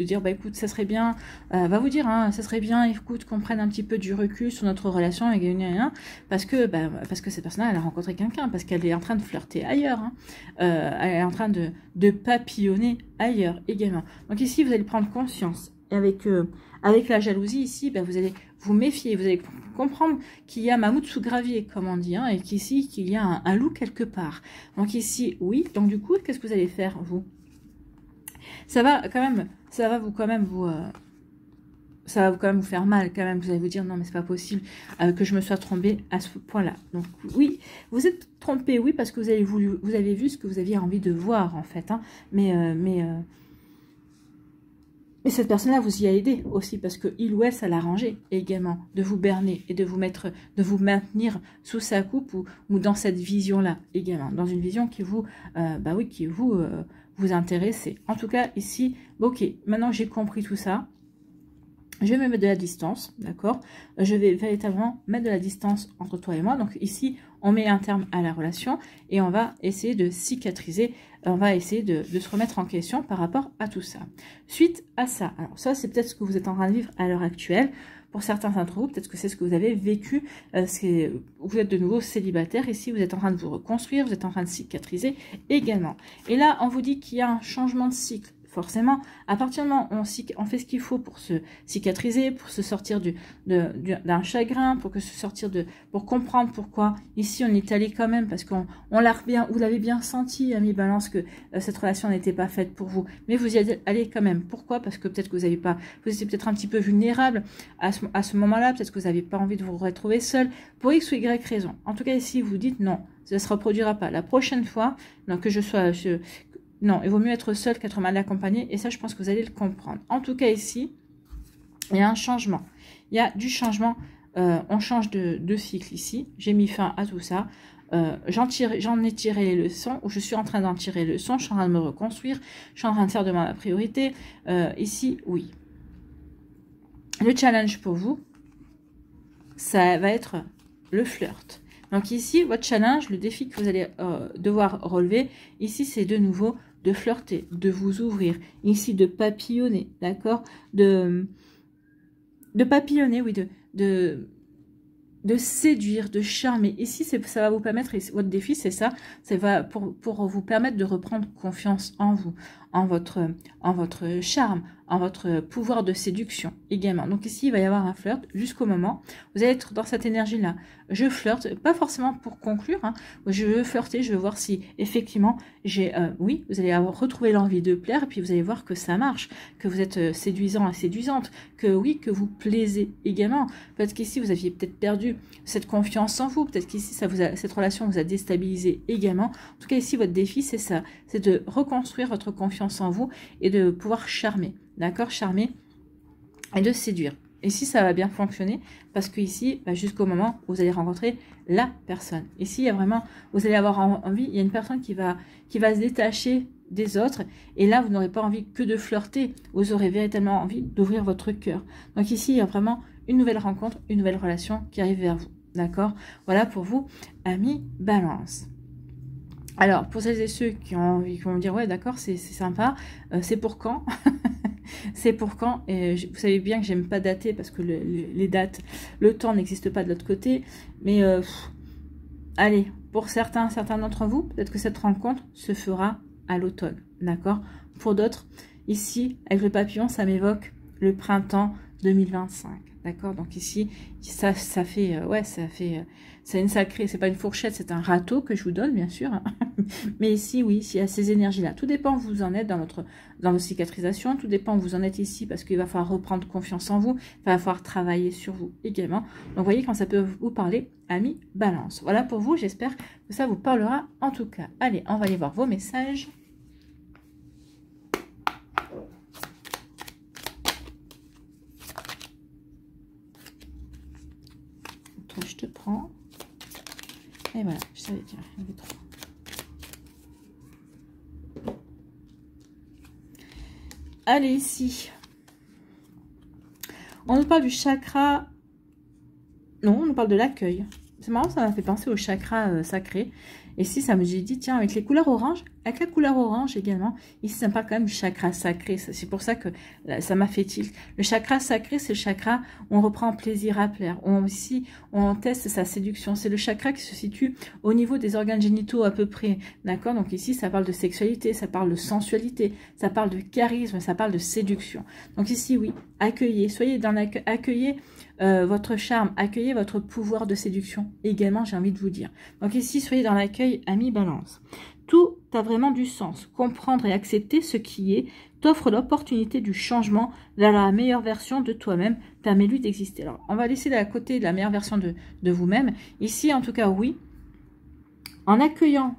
dire, bah écoute, ça serait bien, va vous dire, hein, ça serait bien, écoute, qu'on prenne un petit peu du recul sur notre relation avec rien, parce que cette personne-là, elle a rencontré quelqu'un, parce qu'elle est en train de flirter ailleurs, hein, elle est en train de papillonner ailleurs également. Donc ici, vous allez prendre conscience, et avec la jalousie ici, bah, vous allez vous méfier, vous allez comprendre qu'il y a mammouth sous gravier, comme on dit, hein, et qu'ici, qu'il y a un loup quelque part. Donc ici, oui, donc du coup, qu'est-ce que vous allez faire, vous? Ça va quand même vous faire mal quand même. Vous allez vous dire non mais c'est pas possible que je me sois trompée à ce point-là. Donc oui, vous êtes trompé, oui, parce que vous avez vu ce que vous aviez envie de voir en fait. Hein, mais cette personne-là vous y a aidé aussi parce que il ou elle ça l'arrangeait également de vous berner et de vous maintenir sous sa coupe ou dans cette vision-là également, dans une vision qui vous vous intéressez. En tout cas ici, ok, maintenant j'ai compris tout ça. Je vais me mettre de la distance, d'accord? Je vais véritablement mettre de la distance entre toi et moi. Donc ici, on met un terme à la relation et on va essayer de cicatriser. On va essayer de se remettre en question par rapport à tout ça. Suite à ça, alors ça, c'est peut-être ce que vous êtes en train de vivre à l'heure actuelle. Pour certains d'entre vous, peut-être que c'est ce que vous avez vécu. Vous êtes de nouveau célibataire. Ici, vous êtes en train de vous reconstruire. Vous êtes en train de cicatriser également. Et là, on vous dit qu'il y a un changement de cycle forcément. À partir du moment où on fait ce qu'il faut pour se cicatriser, pour se sortir d'un chagrin, pour comprendre pourquoi ici on est allé quand même, parce qu'on vous l'avez bien senti, ami Balance, que cette relation n'était pas faite pour vous, mais vous y êtes allé quand même. Pourquoi? Parce que peut-être que vous étiez peut-être un petit peu vulnérable à ce moment-là, peut-être que vous n'avez pas envie de vous retrouver seul, pour X ou Y raison. En tout cas, ici, vous dites non, ça ne se reproduira pas. La prochaine fois, donc, non, il vaut mieux être seul qu'être mal accompagné. Et ça, je pense que vous allez le comprendre. En tout cas, ici, il y a un changement. Il y a du changement. On change de cycle ici. J'ai mis fin à tout ça. J'en ai tiré les leçons, ou je suis en train d'en tirer les leçons. Je suis en train de me reconstruire. Je suis en train de faire de moi ma priorité. Ici, oui. Le challenge pour vous, ça va être le flirt. Donc ici, votre challenge, le défi que vous allez devoir relever, ici, c'est de nouveau de flirter, de vous ouvrir, ici de papillonner, d'accord, de papillonner, oui, de séduire, de charmer. Ici, ça va vous permettre, votre défi, c'est ça, va pour vous permettre de reprendre confiance en vous, en votre charme, en votre pouvoir de séduction également. Donc ici, il va y avoir un flirt jusqu'au moment où vous allez être dans cette énergie-là. Je flirte, pas forcément pour conclure, hein. Je veux flirter, je veux voir si effectivement oui, vous allez retrouver l'envie de plaire, et puis vous allez voir que ça marche, que vous êtes séduisant et séduisante, que oui, que vous plaisez également. Peut-être qu'ici, vous aviez peut-être perdu cette confiance en vous, peut-être qu'ici, cette relation vous a déstabilisé également. En tout cas, ici, votre défi, c'est ça, c'est de reconstruire votre confiance en vous et de pouvoir charmer. D'accord, charmer et de séduire. Ici, ça va bien fonctionner parce que ici, jusqu'au moment où vous allez rencontrer la personne. Ici, il y a vraiment, vous allez avoir envie, il y a une personne qui va se détacher des autres, et là, vous n'aurez pas envie que de flirter, vous aurez véritablement envie d'ouvrir votre cœur. Donc ici, il y a vraiment une nouvelle rencontre, une nouvelle relation qui arrive vers vous. D'accord? Voilà pour vous, amis Balance. Alors, pour celles et ceux qui vont me dire, ouais, d'accord, c'est sympa, c'est pour quand? C'est pour quand? Et vous savez bien que j'aime pas dater parce que les dates, le temps n'existe pas de l'autre côté. Mais allez, pour certains d'entre vous, peut-être que cette rencontre se fera à l'automne, d'accord? Pour d'autres, ici, avec le papillon, ça m'évoque le printemps 2025. D'accord, donc ici, ça fait, c'est une sacrée, c'est pas une fourchette, c'est un râteau que je vous donne, bien sûr. Hein. Mais ici, oui, il y a ces énergies-là. Tout dépend où vous en êtes dans votre cicatrisation, tout dépend où vous en êtes ici, parce qu'il va falloir reprendre confiance en vous, il va falloir travailler sur vous également. Donc, vous voyez quand ça peut vous parler, amis Balance. Voilà pour vous, j'espère que ça vous parlera en tout cas. Allez, on va aller voir vos messages. Je te prends. Et voilà, je savais qu'il y avait 3. Allez, ici. On nous parle du chakra. Non, on nous parle de l'accueil. C'est marrant, ça m'a fait penser au chakra sacré. Et si ça me dit, tiens, avec les couleurs orange, avec la couleur orange également, ici ça me parle quand même du chakra sacré. C'est pour ça que ça m'a fait tilt. Le chakra sacré, c'est le chakra où on reprend plaisir à plaire. Ici, on teste sa séduction. C'est le chakra qui se situe au niveau des organes génitaux à peu près. D'accord? Donc ici, ça parle de sexualité, ça parle de sensualité, ça parle de charisme, ça parle de séduction. Donc ici, oui, accueillez, soyez dans l'accueil, accueillez votre charme, accueillez votre pouvoir de séduction également, j'ai envie de vous dire. Donc ici, soyez dans l'accueil, amis Balance. Tout a vraiment du sens. Comprendre et accepter ce qui est t'offre l'opportunité du changement vers la meilleure version de toi-même, permet-lui d'exister. Alors, on va laisser de côté la meilleure version de vous-même. Ici, en tout cas, oui, en accueillant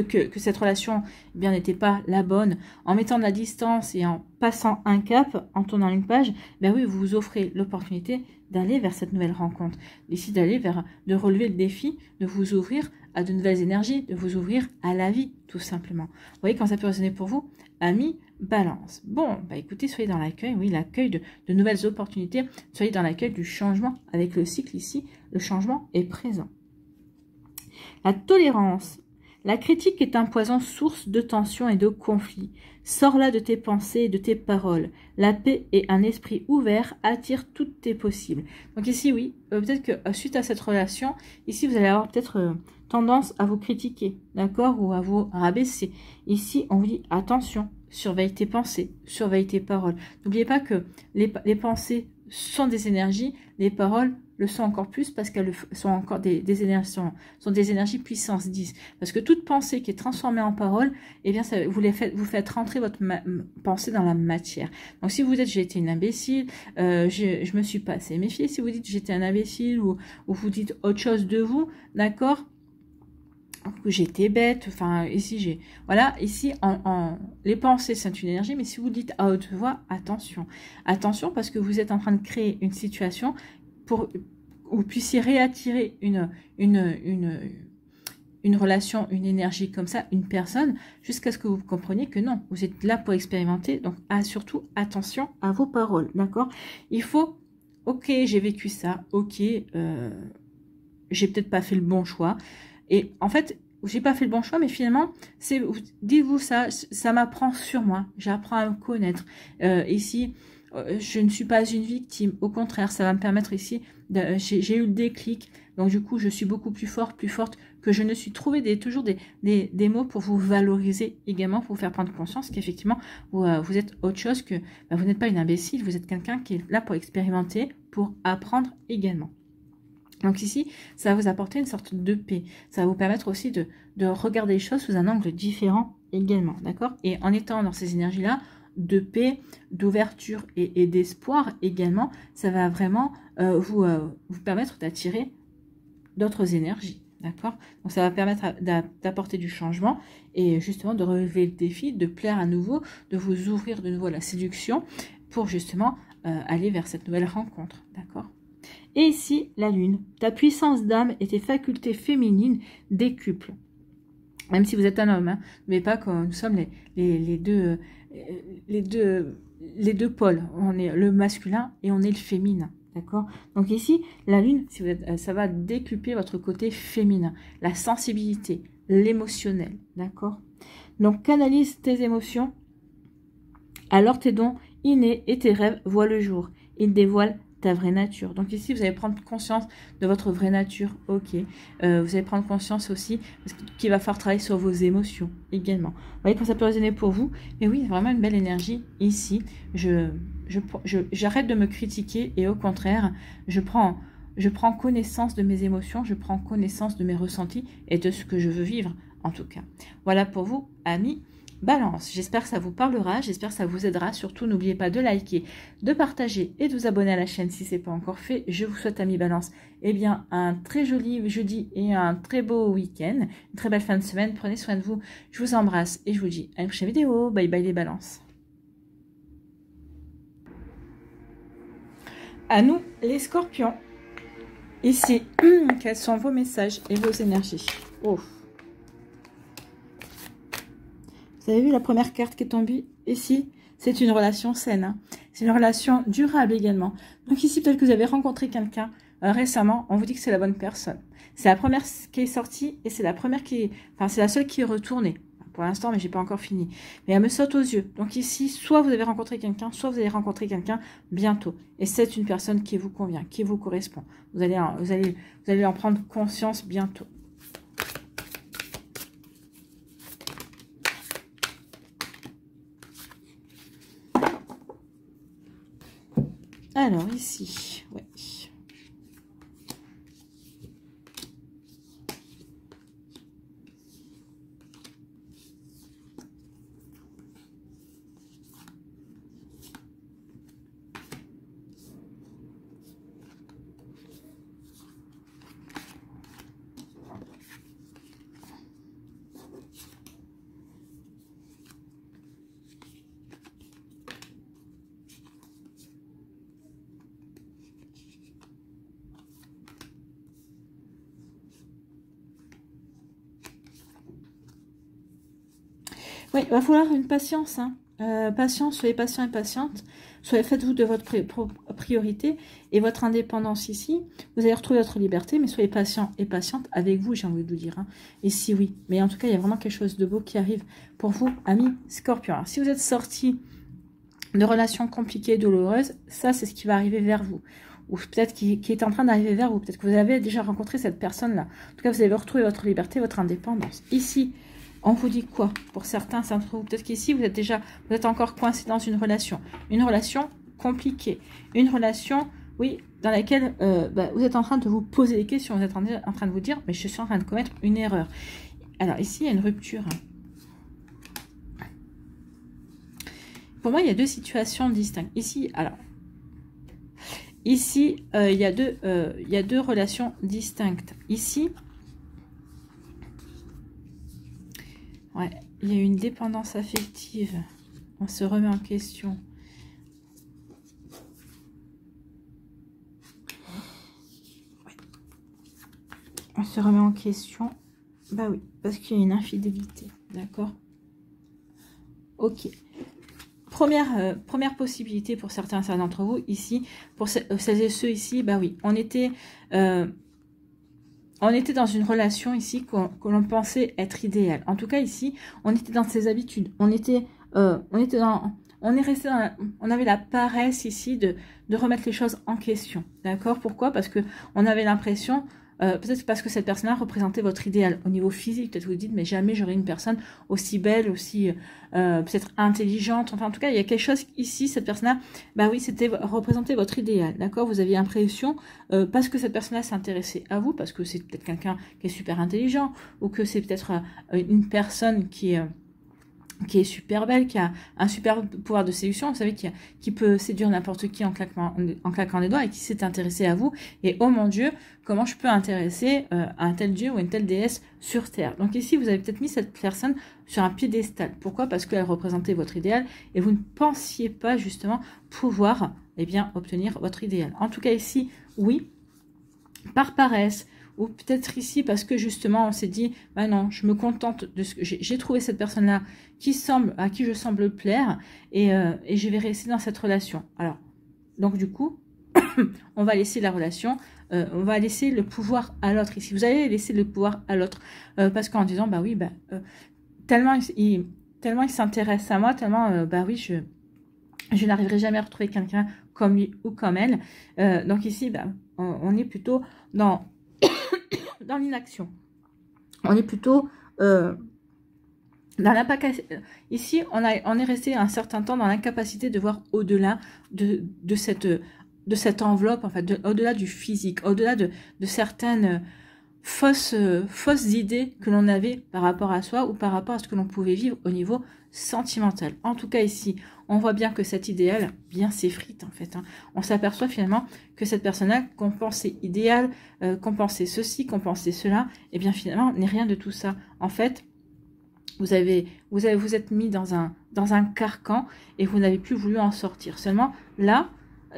que cette relation eh bien n'était pas la bonne, en mettant de la distance et en passant un cap, en tournant une page, ben oui, vous vous offrez l'opportunité d'aller vers cette nouvelle rencontre, ici de relever le défi, de vous ouvrir à de nouvelles énergies, de vous ouvrir à la vie, tout simplement. Vous voyez quand ça peut résonner pour vous, amis Balance. Bon, bah écoutez, soyez dans l'accueil, oui, l'accueil de nouvelles opportunités, soyez dans l'accueil du changement avec le cycle ici, le changement est présent. La tolérance. La critique est un poison source de tension et de conflit. Sors-la de tes pensées et de tes paroles. La paix et un esprit ouvert attirent toutes tes possibles. Donc ici, oui, peut-être que suite à cette relation, ici, vous allez avoir peut-être tendance à vous critiquer, d'accord, ou à vous rabaisser. Ici, on vous dit attention, surveille tes pensées, surveille tes paroles. N'oubliez pas que les pensées sont des énergies, les paroles le sont encore plus parce qu'elles sont encore des énergies, sont des énergies puissance 10. Parce que toute pensée qui est transformée en parole, eh bien, ça, vous faites rentrer votre pensée dans la matière. Donc, si vous dites j'ai été une imbécile, je me suis pas assez méfiée, si vous dites j'étais un imbécile ou vous dites autre chose de vous, d'accord, j'étais bête, enfin ici j'ai, voilà, ici les pensées c'est une énergie, mais si vous dites à haute voix, attention, attention parce que vous êtes en train de créer une situation pour que vous puissiez réattirer une relation, une énergie comme ça, une personne, jusqu'à ce que vous compreniez que non, vous êtes là pour expérimenter, donc surtout attention à vos paroles, d'accord? Il faut, ok, j'ai vécu ça, ok, j'ai peut-être pas fait le bon choix, et en fait, j'ai pas fait le bon choix, mais finalement, dites-vous ça m'apprend sur moi, j'apprends à me connaître. Ici, je ne suis pas une victime, au contraire, ça va me permettre ici, j'ai eu le déclic, donc du coup, je suis beaucoup plus forte que je ne suis. Trouvé toujours des mots pour vous valoriser également, pour vous faire prendre conscience qu'effectivement, vous êtes autre chose que, vous n'êtes pas une imbécile, vous êtes quelqu'un qui est là pour expérimenter, pour apprendre également. Donc ici, ça va vous apporter une sorte de paix. Ça va vous permettre aussi de regarder les choses sous un angle différent également, d'accord? Et en étant dans ces énergies-là, de paix, d'ouverture et d'espoir également, ça va vraiment vous permettre d'attirer d'autres énergies, d'accord? Donc ça va permettre d'apporter du changement et justement de relever le défi, de plaire à nouveau, de vous ouvrir de nouveau à la séduction pour justement aller vers cette nouvelle rencontre, d'accord? Et ici, la lune. Ta puissance d'âme et tes facultés féminines décuplent. Même si vous êtes un homme, hein, n'oubliez pas que nous sommes les deux pôles. On est le masculin et on est le féminin. D'accord? Donc ici, la lune, ça va décupler votre côté féminin, la sensibilité, l'émotionnel. D'accord? Donc canalise tes émotions. Alors tes dons innés et tes rêves voient le jour. Ils dévoilent ta vraie nature. Donc ici, vous allez prendre conscience de votre vraie nature, ok. Vous allez prendre conscience aussi qu'il va falloir travailler sur vos émotions également. Vous voyez quand ça peut résonner pour vous. Mais oui, vraiment une belle énergie ici. J'arrête de me critiquer et au contraire, je prends connaissance de mes émotions, je prends connaissance de mes ressentis et de ce que je veux vivre en tout cas. Voilà pour vous, amis Balance, j'espère que ça vous parlera, j'espère que ça vous aidera. Surtout, n'oubliez pas de liker, de partager et de vous abonner à la chaîne si ce n'est pas encore fait. Je vous souhaite, amis Balance, un très joli jeudi et un très beau week-end, une très belle fin de semaine. Prenez soin de vous, je vous embrasse et je vous dis à une prochaine vidéo. Bye bye les balances. À nous, les scorpions. Ici, quels sont vos messages et vos énergies? Oh. Vous avez vu la première carte qui est tombée ici? C'est une relation saine. Hein. C'est une relation durable également. Donc ici, peut-être que vous avez rencontré quelqu'un récemment. On vous dit que c'est la bonne personne. C'est la première qui est sortie et c'est la première c'est la seule qui est retournée. Pour l'instant, mais j'ai pas encore fini. Mais elle me saute aux yeux. Donc ici, soit vous avez rencontré quelqu'un, soit vous allez rencontrer quelqu'un bientôt. Et c'est une personne qui vous convient, qui vous correspond. Vous allez en prendre conscience bientôt. Alors, ici, ouais. Oui, il va falloir une patience. Hein. Patience, soyez patient et patiente. Faites-vous de votre priorité et votre indépendance ici. Vous allez retrouver votre liberté, mais soyez patient et patiente avec vous, j'ai envie de vous dire. Hein. Ici, oui. Mais en tout cas, il y a vraiment quelque chose de beau qui arrive pour vous, amis Scorpions. Alors, si vous êtes sortis de relations compliquées, douloureuses, ça, c'est ce qui va arriver vers vous. Ou peut-être qui est en train d'arriver vers vous. Peut-être que vous avez déjà rencontré cette personne-là. En tout cas, vous allez retrouver votre liberté, votre indépendance. Ici, On vous dit quoi? Pour certains, peut-être qu'ici, vous êtes encore coincé dans une relation compliquée, une relation, oui, dans laquelle vous êtes en train de vous poser des questions, vous êtes en train de vous dire, mais je suis en train de commettre une erreur. Alors ici, il y a une rupture. Pour moi, il y a deux situations distinctes. Ici, alors, ici, il y a deux relations distinctes. Ici, ouais, il y a une dépendance affective. On se remet en question. On se remet en question. Bah oui, parce qu'il y a une infidélité. D'accord? Ok. Première possibilité pour certains d'entre vous ici, pour celles et ceux ici, bah oui, on était dans une relation ici que l'on pensait être idéale. En tout cas ici, on était dans ses habitudes, on avait la paresse ici de remettre les choses en question. D'accord? Pourquoi? Parce que on avait l'impression, peut-être parce que cette personne-là représentait votre idéal au niveau physique. Peut-être vous vous dites, mais jamais j'aurai une personne aussi belle, aussi peut-être intelligente. Enfin, en tout cas, il y a quelque chose ici, cette personne-là, bah oui, c'était représenter votre idéal. D'accord? Vous aviez l'impression, parce que cette personne-là s'intéressait à vous, parce que c'est peut-être quelqu'un qui est super intelligent, ou que c'est peut-être une personne qui est super belle, qui a un super pouvoir de séduction, vous savez, qui peut séduire n'importe qui en claquant des doigts, et qui s'est intéressé à vous. Et oh mon Dieu, comment je peux intéresser un tel dieu ou une telle déesse sur Terre? Donc ici, vous avez peut-être mis cette personne sur un piédestal. Pourquoi? Parce qu'elle représentait votre idéal, et vous ne pensiez pas justement pouvoir obtenir votre idéal. En tout cas ici, oui, par paresse, ou peut-être ici parce que justement on s'est dit, bah non, je me contente de ce que j'ai trouvé cette personne-là à qui je semble plaire, et je vais rester dans cette relation. Alors, donc du coup, on va laisser la relation, on va laisser le pouvoir à l'autre ici. Vous allez laisser le pouvoir à l'autre, parce qu'en disant, bah oui, tellement il s'intéresse à moi, tellement, bah oui, je n'arriverai jamais à retrouver quelqu'un comme lui ou comme elle. Donc ici, on est plutôt dans l'inaction. On est plutôt dans l'incapacité. Ici, on est resté un certain temps dans l'incapacité de voir au-delà de cette enveloppe, en fait, au-delà du physique, au-delà de certaines fausses idées que l'on avait par rapport à soi ou par rapport à ce que l'on pouvait vivre au niveau sentimental. En tout cas ici, on voit bien que cet idéal bien s'effrite en fait. On s'aperçoit finalement que cette personne-là qu'on pensait idéale, qu'on pensait ceci, qu'on pensait cela, et bien finalement n'est rien de tout ça. En fait, vous êtes mis dans un carcan et vous n'avez plus voulu en sortir. Seulement là,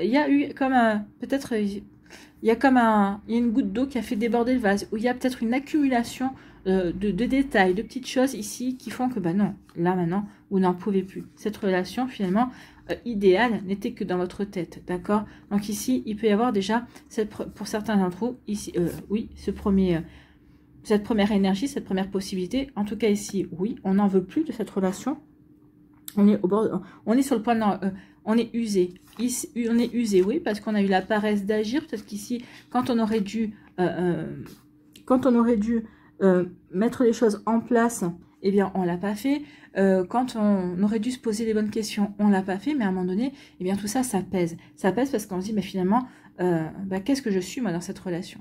il y a eu comme peut-être il y a une goutte d'eau qui a fait déborder le vase, où il y a peut-être une accumulation de détails, de petites choses ici qui font que, bah non, là maintenant, vous n'en pouvez plus. Cette relation, finalement, idéale, n'était que dans votre tête, d'accord? Donc ici, il peut y avoir déjà, pour certains d'entre vous, ici, oui, cette première énergie, cette première possibilité. En tout cas ici, oui, on n'en veut plus de cette relation. On est sur le point de... on est usé. Ici, on est usé, oui, parce qu'on a eu la paresse d'agir. Peut-être qu'ici, quand on aurait dû mettre les choses en place, eh bien, on l'a pas fait. Quand on aurait dû se poser les bonnes questions, on l'a pas fait. Mais à un moment donné, eh bien, tout ça, ça pèse. Ça pèse parce qu'on se dit, mais finalement, qu'est-ce que je suis, moi, dans cette relation?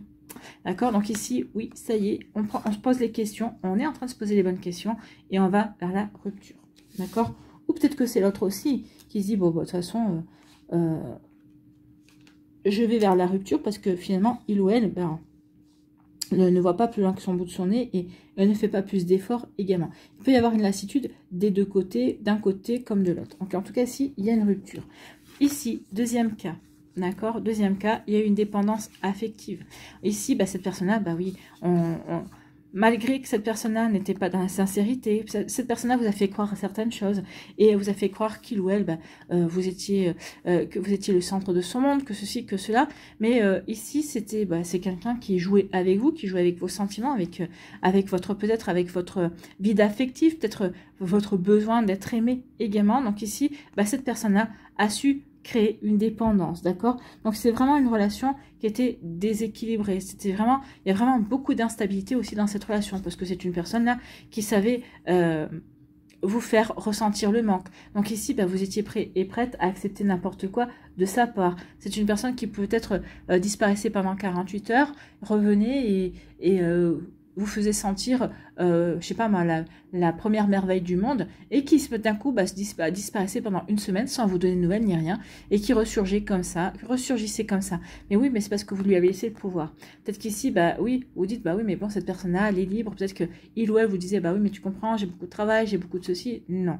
D'accord? Donc ici, oui, ça y est, on se pose les questions. On est en train de se poser les bonnes questions et on va vers la rupture. D'accord? Ou peut-être que c'est l'autre aussi qui se dit, bon, de toute façon, je vais vers la rupture parce que finalement, il ou elle ne voit pas plus loin que son bout de son nez et elle ne fait pas plus d'efforts également. Il peut y avoir une lassitude des deux côtés, d'un côté comme de l'autre. Donc en tout cas, ici, il y a une rupture. Ici, deuxième cas. D'accord? Deuxième cas, il y a une dépendance affective. Ici, cette personne-là, oui, malgré que cette personne-là n'était pas dans la sincérité, cette personne-là vous a fait croire à certaines choses et vous a fait croire qu'il ou elle, que vous étiez le centre de son monde, que ceci, que cela. Mais ici, c'est quelqu'un qui jouait avec vous, qui jouait avec vos sentiments, avec votre vide affectif, peut-être votre besoin d'être aimé également. Donc ici, cette personne-là a su créé une dépendance, d'accord? Donc c'est vraiment une relation qui était déséquilibrée. C'était vraiment, il y a vraiment beaucoup d'instabilité aussi dans cette relation, parce que c'est une personne là qui savait vous faire ressentir le manque. Donc ici, bah, vous étiez prêt et prête à accepter n'importe quoi de sa part. C'est une personne qui peut-être disparaissait pendant 48 heures, revenait et vous faisait sentir, je sais pas moi, la première merveille du monde, et qui d'un coup disparaissait pendant une semaine sans vous donner de nouvelles ni rien, et qui ressurgissait comme ça. Mais oui, mais c'est parce que vous lui avez laissé le pouvoir. Peut-être qu'ici, bah oui, vous dites, bah oui, mais bon, cette personne-là, elle est libre. Peut-être que il ou elle vous disait, bah oui, mais tu comprends, j'ai beaucoup de travail, j'ai beaucoup de ceci. Non.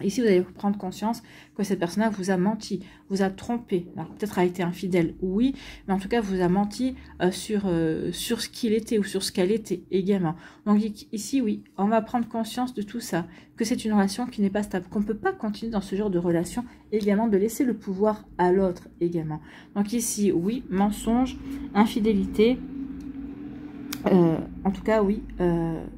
Ici, vous allez prendre conscience que cette personne-là vous a menti, vous a trompé. Alors, peut-être a été infidèle, oui, mais en tout cas, vous a menti sur ce qu'il était ou sur ce qu'elle était également. Donc ici, oui, on va prendre conscience de tout ça, que c'est une relation qui n'est pas stable, qu'on ne peut pas continuer dans ce genre de relation, également de laisser le pouvoir à l'autre également. Donc ici, oui, mensonge, infidélité, en tout cas, oui,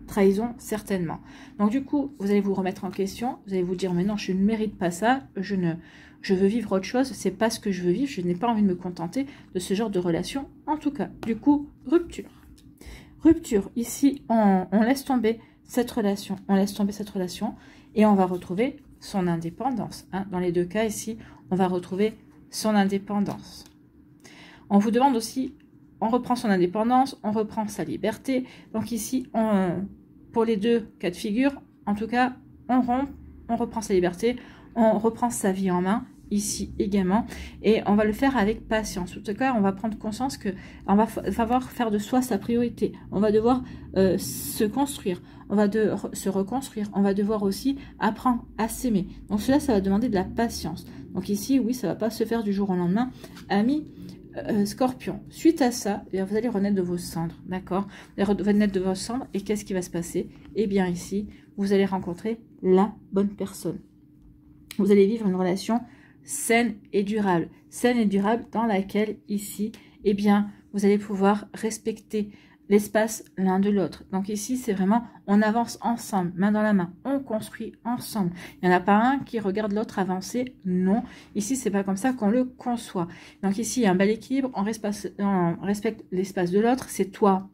trahison, certainement. Donc, du coup, vous allez vous remettre en question. Vous allez vous dire, mais non, je ne mérite pas ça. Je veux vivre autre chose. C'est pas ce que je veux vivre. Je n'ai pas envie de me contenter de ce genre de relation. En tout cas, du coup, rupture. Rupture. Ici, on laisse tomber cette relation. On laisse tomber cette relation et on va retrouver son indépendance. Hein. Dans les deux cas, ici, on va retrouver son indépendance. On vous demande aussi... On reprend son indépendance, on reprend sa liberté. Donc ici, pour les deux cas de figure, en tout cas, on reprend sa liberté, on reprend sa vie en main, ici également. Et on va le faire avec patience. En tout cas, on va prendre conscience qu'on va devoir faire de soi sa priorité. On va devoir se construire, on va se reconstruire. On va devoir aussi apprendre à s'aimer. Donc cela, ça va demander de la patience. Donc ici, oui, ça ne va pas se faire du jour au lendemain. Amis, Scorpion, suite à ça, vous allez renaître de vos cendres, d'accord? Vous allez renaître de vos cendres et qu'est-ce qui va se passer? Eh bien ici, vous allez rencontrer la bonne personne. Vous allez vivre une relation saine et durable dans laquelle ici, eh bien, vous allez pouvoir respecter l'espace l'un de l'autre. Donc ici, c'est vraiment, on avance ensemble, main dans la main, on construit ensemble. Il n'y en a pas un qui regarde l'autre avancer, non. Ici, c'est pas comme ça qu'on le conçoit. Donc ici, il y a un bel équilibre, on respecte l'espace de l'autre, c'est toi,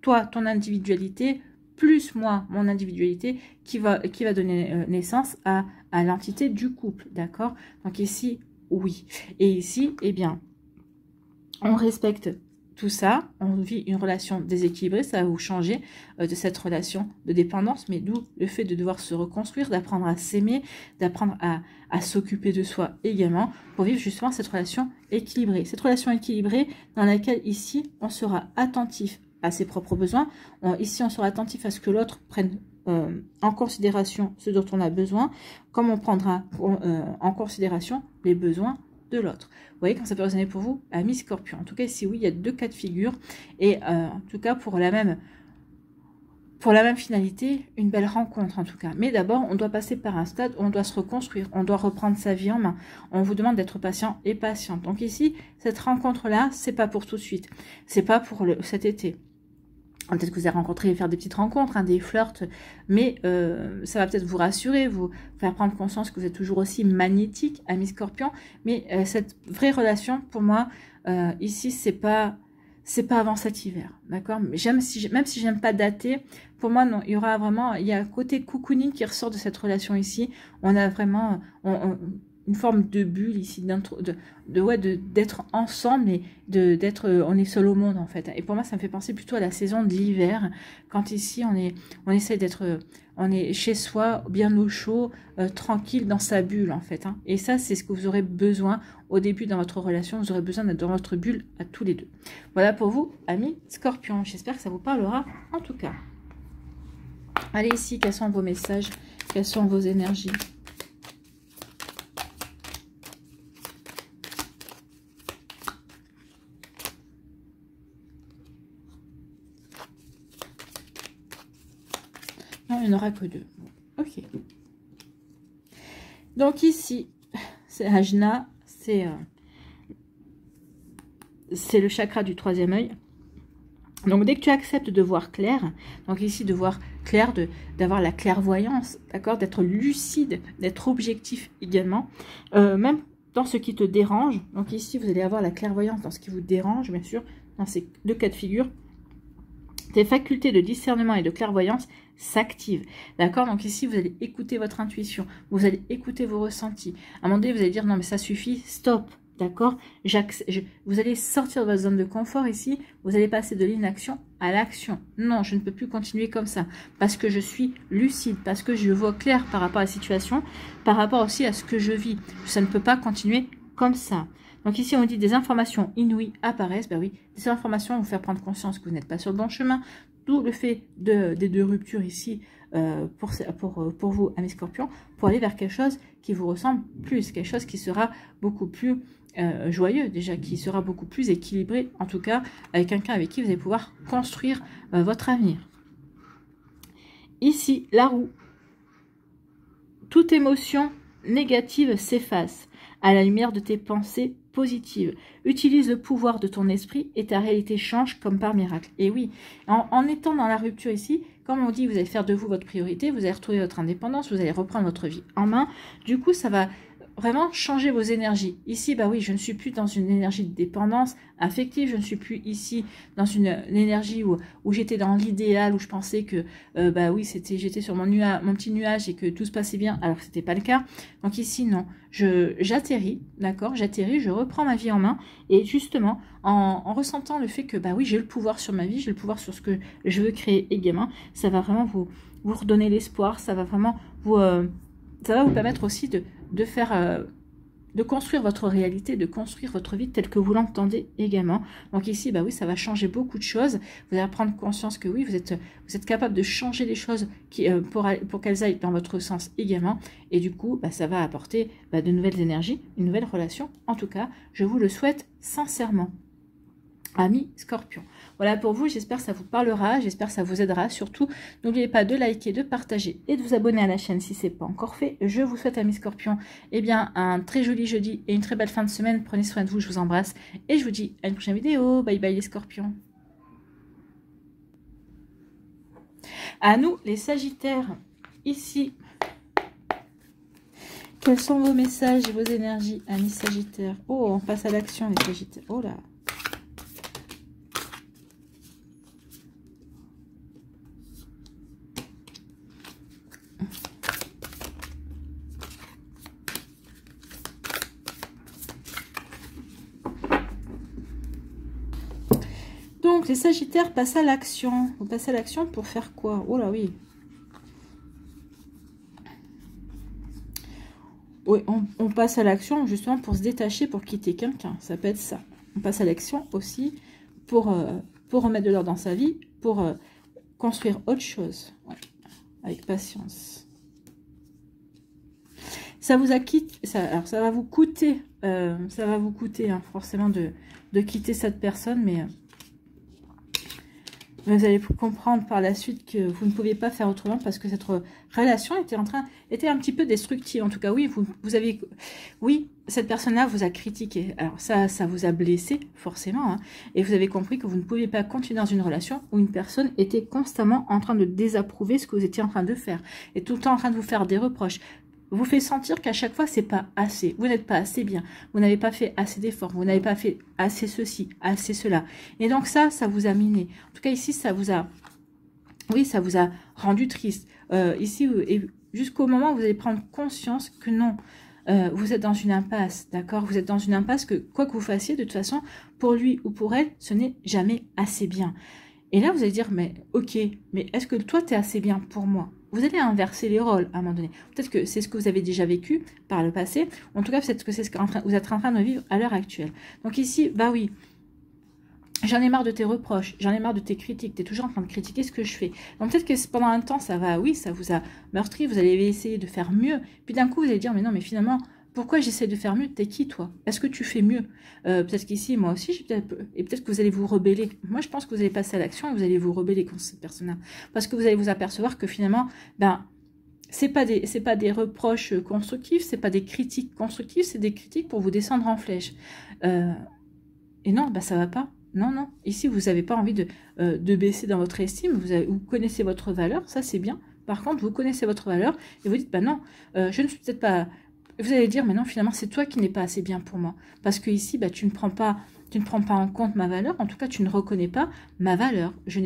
ton individualité, plus moi, mon individualité, qui va donner naissance à l'entité du couple, d'accord? Donc ici, oui. Et ici, eh bien, on respecte tout ça, on vit une relation déséquilibrée, ça va vous changer de cette relation de dépendance, mais d'où le fait de devoir se reconstruire, d'apprendre à s'aimer, d'apprendre à s'occuper de soi également, pour vivre justement cette relation équilibrée. Cette relation équilibrée dans laquelle ici, on sera attentif à ses propres besoins, ici on sera attentif à ce que l'autre prenne en considération ce dont on a besoin, comme on prendra en considération les besoins de l'autre. Vous voyez quand ça peut résonner pour vous, amis Scorpion. En tout cas, ici, oui, il y a deux cas de figure. Et en tout cas, pour la même finalité, une belle rencontre en tout cas. Mais d'abord, on doit passer par un stade où on doit se reconstruire. On doit reprendre sa vie en main. On vous demande d'être patient et patiente. Donc ici, cette rencontre-là, c'est pas pour tout de suite. C'est pas pour cet été. Peut-être que vous allez rencontrer, faire des petites rencontres, hein, des flirts, mais ça va peut-être vous rassurer, vous faire prendre conscience que vous êtes toujours aussi magnétique, ami Scorpion. Mais cette vraie relation, pour moi, ici, c'est pas avant cet hiver, d'accord? Même si j'aime pas dater, pour moi, non, il y a un côté cocooning qui ressort de cette relation ici. On a vraiment... une forme de bulle ici, d'être ensemble et on est seul au monde en fait. Et pour moi, ça me fait penser plutôt à la saison de l'hiver, quand ici on essaie on est chez soi, bien au chaud, tranquille dans sa bulle en fait. Hein. Et ça, c'est ce que vous aurez besoin au début dans votre relation. Vous aurez besoin d'être dans votre bulle à tous les deux. Voilà pour vous, amis Scorpion. J'espère que ça vous parlera en tout cas. Allez ici, quels sont vos messages? Quelles sont vos énergies? Il n'y en aura que deux. Ok. Donc ici, c'est Ajna, c'est le chakra du troisième œil. Donc dès que tu acceptes de voir clair, donc ici de voir clair, d'avoir la clairvoyance, d'accord, d'être lucide, d'être objectif également, même dans ce qui te dérange. Donc ici, vous allez avoir la clairvoyance dans ce qui vous dérange, bien sûr, dans ces deux cas de figure. Tes facultés de discernement et de clairvoyance s'activent. D'accord? Donc ici, vous allez écouter votre intuition. Vous allez écouter vos ressentis. À un moment donné, vous allez dire, non, mais ça suffit, stop. D'accord? Vous allez sortir de votre zone de confort ici. Vous allez passer de l'inaction à l'action. Non, je ne peux plus continuer comme ça. Parce que je suis lucide. Parce que je vois clair par rapport à la situation. Par rapport aussi à ce que je vis. Ça ne peut pas continuer comme ça. Donc ici, on dit des informations inouïes apparaissent. Ben oui, des informations vont vous faire prendre conscience que vous n'êtes pas sur le bon chemin. D'où le fait des deux ruptures ici pour vous, amis scorpions, pour aller vers quelque chose qui vous ressemble plus. Quelque chose qui sera beaucoup plus joyeux, déjà, qui sera beaucoup plus équilibré, en tout cas, avec quelqu'un avec qui vous allez pouvoir construire votre avenir. Ici, la roue. Toute émotion négative s'efface à la lumière de tes pensées positives. Utilise le pouvoir de ton esprit et ta réalité change comme par miracle. Et oui, en étant dans la rupture ici, comme on dit, vous allez faire de vous votre priorité, vous allez retrouver votre indépendance, vous allez reprendre votre vie en main. Du coup, ça va vraiment changer vos énergies. Ici, bah oui, je ne suis plus dans une énergie de dépendance affective, je ne suis plus ici dans une énergie où j'étais dans l'idéal, où je pensais que bah oui, j'étais sur mon petit nuage et que tout se passait bien, alors que c'était pas le cas. Donc ici, non, j'atterris, d'accord, j'atterris, je reprends ma vie en main, et justement, en ressentant le fait que bah oui, j'ai le pouvoir sur ma vie, j'ai le pouvoir sur ce que je veux créer également, ça va vraiment vous redonner l'espoir, ça va vraiment ça va vous permettre aussi de construire votre réalité, de construire votre vie telle que vous l'entendez également. Donc ici, bah oui, ça va changer beaucoup de choses. Vous allez prendre conscience que oui, vous êtes capable de changer les choses pour qu'elles aillent dans votre sens également. Et du coup, bah, ça va apporter de nouvelles énergies, une nouvelle relation. En tout cas, je vous le souhaite sincèrement. Amis Scorpion. Voilà pour vous, j'espère que ça vous parlera, j'espère que ça vous aidera. Surtout, n'oubliez pas de liker, de partager et de vous abonner à la chaîne si ce n'est pas encore fait. Je vous souhaite, amis Scorpion, eh bien, un très joli jeudi et une très belle fin de semaine. Prenez soin de vous, je vous embrasse et je vous dis à une prochaine vidéo. Bye bye les Scorpions. À nous, les Sagittaires, ici. Quels sont vos messages et vos énergies, amis Sagittaires? Oh, on passe à l'action, les Sagittaires. Oh là. Donc, les Sagittaires passent à l'action. Vous passez à l'action pour faire quoi? Oh là, oui. Oui, on passe à l'action justement pour se détacher, pour quitter quelqu'un. Ça peut être ça. On passe à l'action aussi pour remettre de l'ordre dans sa vie, pour construire autre chose. Ouais. Avec patience. Ça vous a quitté. Alors, ça va vous coûter. Hein, forcément de quitter cette personne, mais... vous allez comprendre par la suite que vous ne pouviez pas faire autrement parce que cette relation était un petit peu destructive. En tout cas, oui, oui, cette personne-là vous a critiqué. Alors ça vous a blessé, forcément. Hein, et vous avez compris que vous ne pouviez pas continuer dans une relation où une personne était constamment en train de désapprouver ce que vous étiez en train de faire. Et tout le temps en train de vous faire des reproches. Vous fait sentir qu'à chaque fois, c'est pas assez. Vous n'êtes pas assez bien. Vous n'avez pas fait assez d'efforts. Vous n'avez pas fait assez ceci, assez cela. Et donc ça vous a miné. En tout cas, ici, ça vous a rendu triste. Ici, et jusqu'au moment où vous allez prendre conscience que non, vous êtes dans une impasse, d'accord? Vous êtes dans une impasse que, quoi que vous fassiez, de toute façon, pour lui ou pour elle, ce n'est jamais assez bien. Et là, vous allez dire, mais ok, mais est-ce que toi, tu es assez bien pour moi? Vous allez inverser les rôles à un moment donné. Peut-être que c'est ce que vous avez déjà vécu par le passé. En tout cas, peut-être que c'est ce que vous êtes en train de vivre à l'heure actuelle. Donc ici, bah oui, j'en ai marre de tes reproches, j'en ai marre de tes critiques. Tu es toujours en train de critiquer ce que je fais. Donc peut-être que pendant un temps, ça vous a meurtri, vous allez essayer de faire mieux. Puis d'un coup, vous allez dire, mais non, mais finalement... pourquoi j'essaie de faire mieux? T'es qui, toi? Est-ce que tu fais mieux? Peut-être qu'ici, moi aussi, et peut-être que vous allez vous rebeller. Moi, je pense que vous allez passer à l'action et vous allez vous rebeller contre cette personne-là. Parce que vous allez vous apercevoir que finalement, ben, c'est pas des reproches constructifs, c'est pas des critiques constructives, c'est des critiques pour vous descendre en flèche. Et non, ben, ça va pas. Non, non. Ici, vous n'avez pas envie de baisser dans votre estime. Vous connaissez votre valeur, ça c'est bien. Par contre, vous connaissez votre valeur et vous dites, bah non, je ne suis peut-être pas... vous allez dire, mais non, finalement, c'est toi qui n'es pas assez bien pour moi. Parce que ici, bah, tu ne prends pas en compte ma valeur. En tout cas, tu ne reconnais pas ma valeur. Je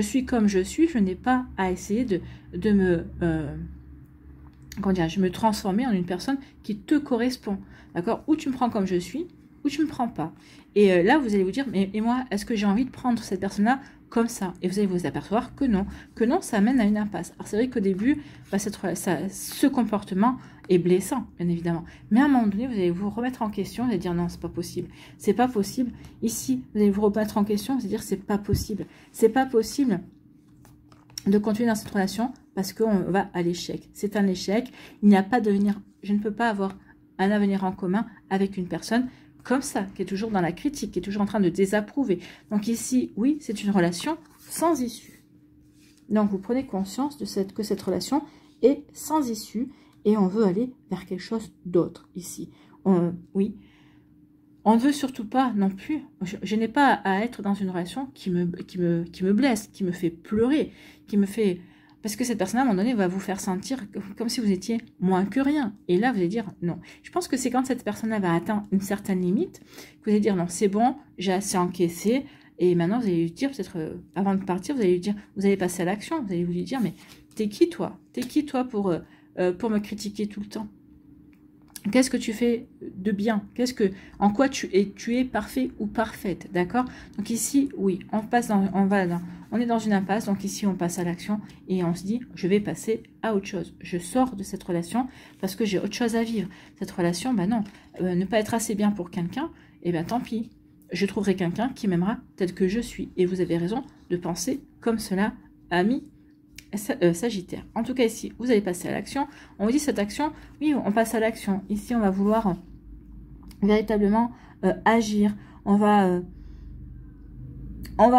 suis comme je suis. Je n'ai pas à essayer de me, comment dire, je me transformer en une personne qui te correspond. D'accord? Ou tu me prends comme je suis, ou tu ne me prends pas. Et là, vous allez vous dire, mais et moi, est-ce que j'ai envie de prendre cette personne-là comme ça? Et vous allez vous apercevoir que non, ça amène à une impasse. Alors c'est vrai qu'au début, bah, ce comportement est blessant, bien évidemment. Mais à un moment donné, vous allez vous remettre en question, vous allez dire non, c'est pas possible. C'est pas possible. Ici, vous allez vous remettre en question, vous allez dire c'est pas possible. C'est pas possible de continuer dans cette relation parce qu'on va à l'échec. C'est un échec. Il n'y a pas d'avenir. Je ne peux pas avoir un avenir en commun avec une personne comme ça, qui est toujours dans la critique, qui est toujours en train de désapprouver. Donc ici, oui, c'est une relation sans issue. Donc vous prenez conscience de que cette relation est sans issue et on veut aller vers quelque chose d'autre ici. Oui, on ne veut surtout pas non plus, je n'ai pas à être dans une relation qui me blesse, qui me fait pleurer, qui me fait... Parce que cette personne, à un moment donné, va vous faire sentir comme si vous étiez moins que rien. Et là, vous allez dire non. Je pense que c'est quand cette personne-là va atteindre une certaine limite, que vous allez dire non, c'est bon, j'ai assez encaissé. Et maintenant, vous allez lui dire, peut-être avant de partir, vous allez lui dire, vous allez passer à l'action. Vous allez lui dire, mais t'es qui toi? T'es qui toi pour me critiquer tout le temps? Qu'est-ce que tu fais de bien? En quoi tu es parfait ou parfaite, d'accord? Donc ici, oui, on est dans une impasse. Donc ici, on passe à l'action et on se dit, je vais passer à autre chose. Je sors de cette relation parce que j'ai autre chose à vivre. Cette relation, ben non, ne pas être assez bien pour quelqu'un, eh ben tant pis. Je trouverai quelqu'un qui m'aimera tel que je suis. Et vous avez raison de penser comme cela, ami Sagittaire. En tout cas, ici, vous allez passer à l'action. On vous dit cette action, oui, on passe à l'action. Ici, on va vouloir véritablement agir. On va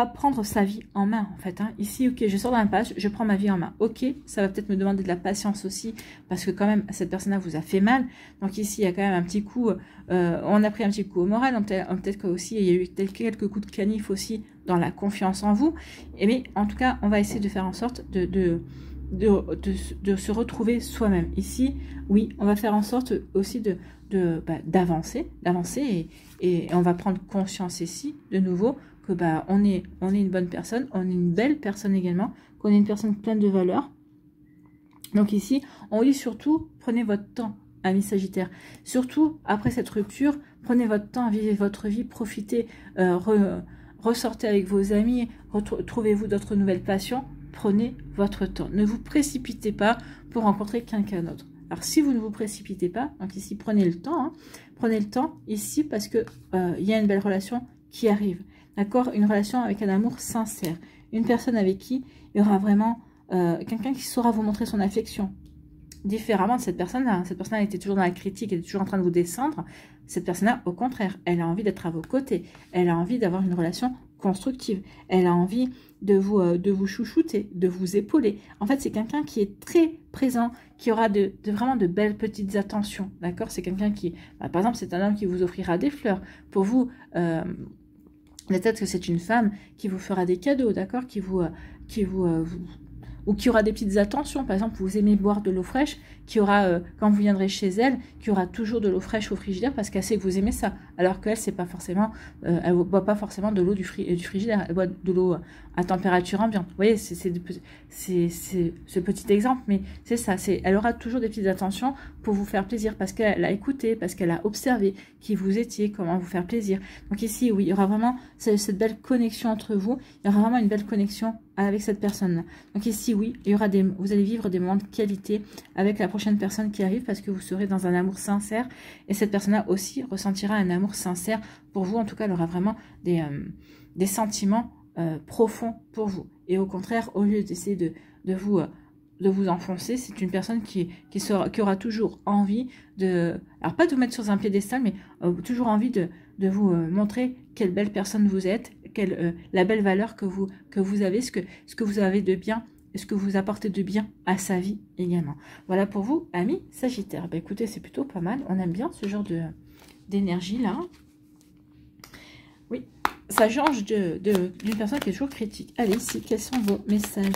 prendre sa vie en main, en fait. Hein. Ici, ok, je sors d'un impasse, je prends ma vie en main. Ok, ça va peut-être me demander de la patience aussi, parce que quand même, cette personne-là vous a fait mal. Donc ici, il y a quand même un petit coup, on a pris un petit coup au moral. Peut-être qu'aussi, il y a eu quelques coups de canif aussi dans la confiance en vous. Mais en tout cas, on va essayer de faire en sorte de se retrouver soi-même. Ici, oui, on va faire en sorte aussi d'avancer et on va prendre conscience ici, de nouveau, que on est une bonne personne, on est une belle personne également, qu'on est une personne pleine de valeur. Donc ici, on dit surtout, prenez votre temps, amis Sagittaire. Surtout, après cette rupture, prenez votre temps, vivez votre vie, profitez, ressortez avec vos amis, trouvez-vous d'autres nouvelles passions, prenez votre temps. Ne vous précipitez pas pour rencontrer quelqu'un d'autre. Alors, si vous ne vous précipitez pas, donc ici, prenez le temps. Hein, prenez le temps ici parce que il y a une belle relation qui arrive. D'accord? Une relation avec un amour sincère. Une personne avec qui il y aura vraiment quelqu'un qui saura vous montrer son affection. Différemment de cette personne-là. Cette personne-là était toujours dans la critique, elle est toujours en train de vous descendre. Cette personne-là, au contraire, elle a envie d'être à vos côtés. Elle a envie d'avoir une relation constructive. Elle a envie de vous chouchouter, de vous épauler. En fait, c'est quelqu'un qui est très présent, qui aura vraiment de belles petites attentions. D'accord? C'est quelqu'un qui, par exemple, c'est un homme qui vous offrira des fleurs. Pour vous, peut-être que c'est une femme qui vous fera des cadeaux, d'accord? Ou qui aura des petites attentions. Par exemple, vous aimez boire de l'eau fraîche, qui aura, quand vous viendrez chez elle, qui aura toujours de l'eau fraîche au frigidaire parce qu'elle sait que vous aimez ça. Alors qu'elle, c'est pas forcément, elle ne boit pas forcément de l'eau du frigidaire, elle boit de l'eau à température ambiante. Vous voyez, c'est ce petit exemple, mais c'est ça. Elle aura toujours des petites attentions pour vous faire plaisir parce qu'elle a écouté, parce qu'elle a observé qui vous étiez, comment vous faire plaisir. Donc ici, oui, il y aura vraiment cette belle connexion entre vous. Il y aura vraiment une belle connexion avec cette personne-là. Donc ici, oui, il y aura vous allez vivre des moments de qualité avec la prochaine personne qui arrive parce que vous serez dans un amour sincère et cette personne-là aussi ressentira un amour sincère pour vous. En tout cas, elle aura vraiment des sentiments profonds pour vous. Et au contraire, au lieu d'essayer de vous enfoncer, c'est une personne qui aura toujours envie alors pas de vous mettre sur un piédestal, mais toujours envie de vous montrer quelle belle personne vous êtes, la belle valeur que vous avez, ce que vous avez de bien, ce que vous apportez de bien à sa vie également. Voilà pour vous, amis Sagittaire. Ben, écoutez, c'est plutôt pas mal. On aime bien ce genre d'énergie là. Oui, ça change d'une personne qui est toujours critique. Allez, ici, quels sont vos messages ?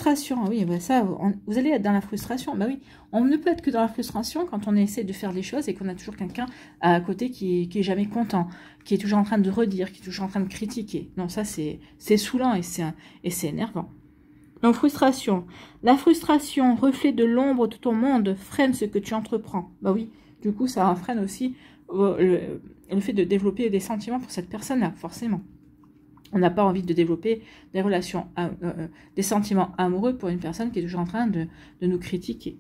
frustration, oui, bah ça, vous allez être dans la frustration. Bah oui, on ne peut être que dans la frustration quand on essaie de faire des choses et qu'on a toujours quelqu'un à côté qui est jamais content, qui est toujours en train de redire, qui est toujours en train de critiquer. Non, ça, c'est saoulant et c'est énervant. Donc, frustration. La frustration, reflet de l'ombre de ton monde, freine ce que tu entreprends. Bah oui, du coup, ça freine aussi le fait de développer des sentiments pour cette personne-là, forcément. On n'a pas envie de développer des relations, des sentiments amoureux pour une personne qui est toujours en train de nous critiquer.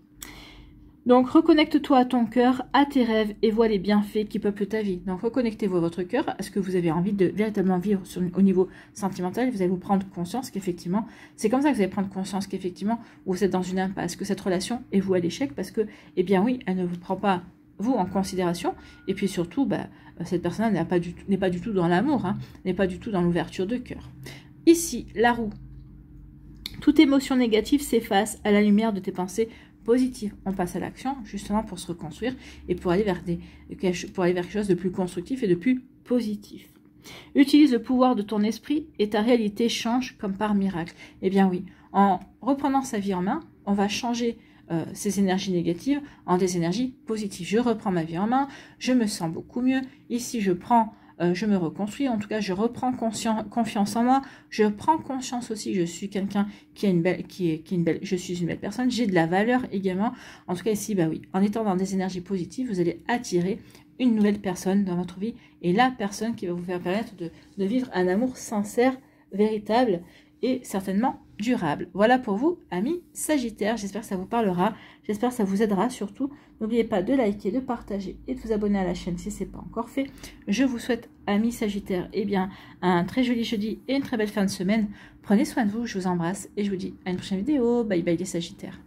Donc, reconnecte-toi à ton cœur, à tes rêves et vois les bienfaits qui peuplent ta vie. Donc, reconnectez-vous à votre cœur, à ce que vous avez envie de véritablement vivre au niveau sentimental. Vous allez vous prendre conscience qu'effectivement, c'est comme ça que vous allez prendre conscience qu'effectivement, vous êtes dans une impasse, que cette relation est vouée à l'échec parce que, eh bien oui, elle ne vous prend pas vous en considération, et puis surtout, bah, cette personne n'est pas du tout dans l'amour, hein, n'est pas du tout dans l'ouverture de cœur. Ici, la roue. Toute émotion négative s'efface à la lumière de tes pensées positives. On passe à l'action, justement, pour se reconstruire et pour aller vers quelque chose de plus constructif et de plus positif. Utilise le pouvoir de ton esprit et ta réalité change comme par miracle. Eh bien oui, en reprenant sa vie en main, on va changer ces énergies négatives en des énergies positives. Je reprends ma vie en main, je me sens beaucoup mieux. Ici, je me reconstruis, en tout cas, je reprends confiance en moi. Je prends conscience aussi que je suis quelqu'un qui a je suis une belle personne. J'ai de la valeur également. En tout cas, ici, bah oui, en étant dans des énergies positives, vous allez attirer une nouvelle personne dans votre vie et la personne qui va vous faire permettre de vivre un amour sincère, véritable et certainement durable. Voilà pour vous, amis Sagittaires. J'espère que ça vous parlera. J'espère que ça vous aidera surtout. N'oubliez pas de liker, de partager et de vous abonner à la chaîne si ce n'est pas encore fait. Je vous souhaite, amis Sagittaires, eh bien, un très joli jeudi et une très belle fin de semaine. Prenez soin de vous, je vous embrasse et je vous dis à une prochaine vidéo. Bye bye les Sagittaires.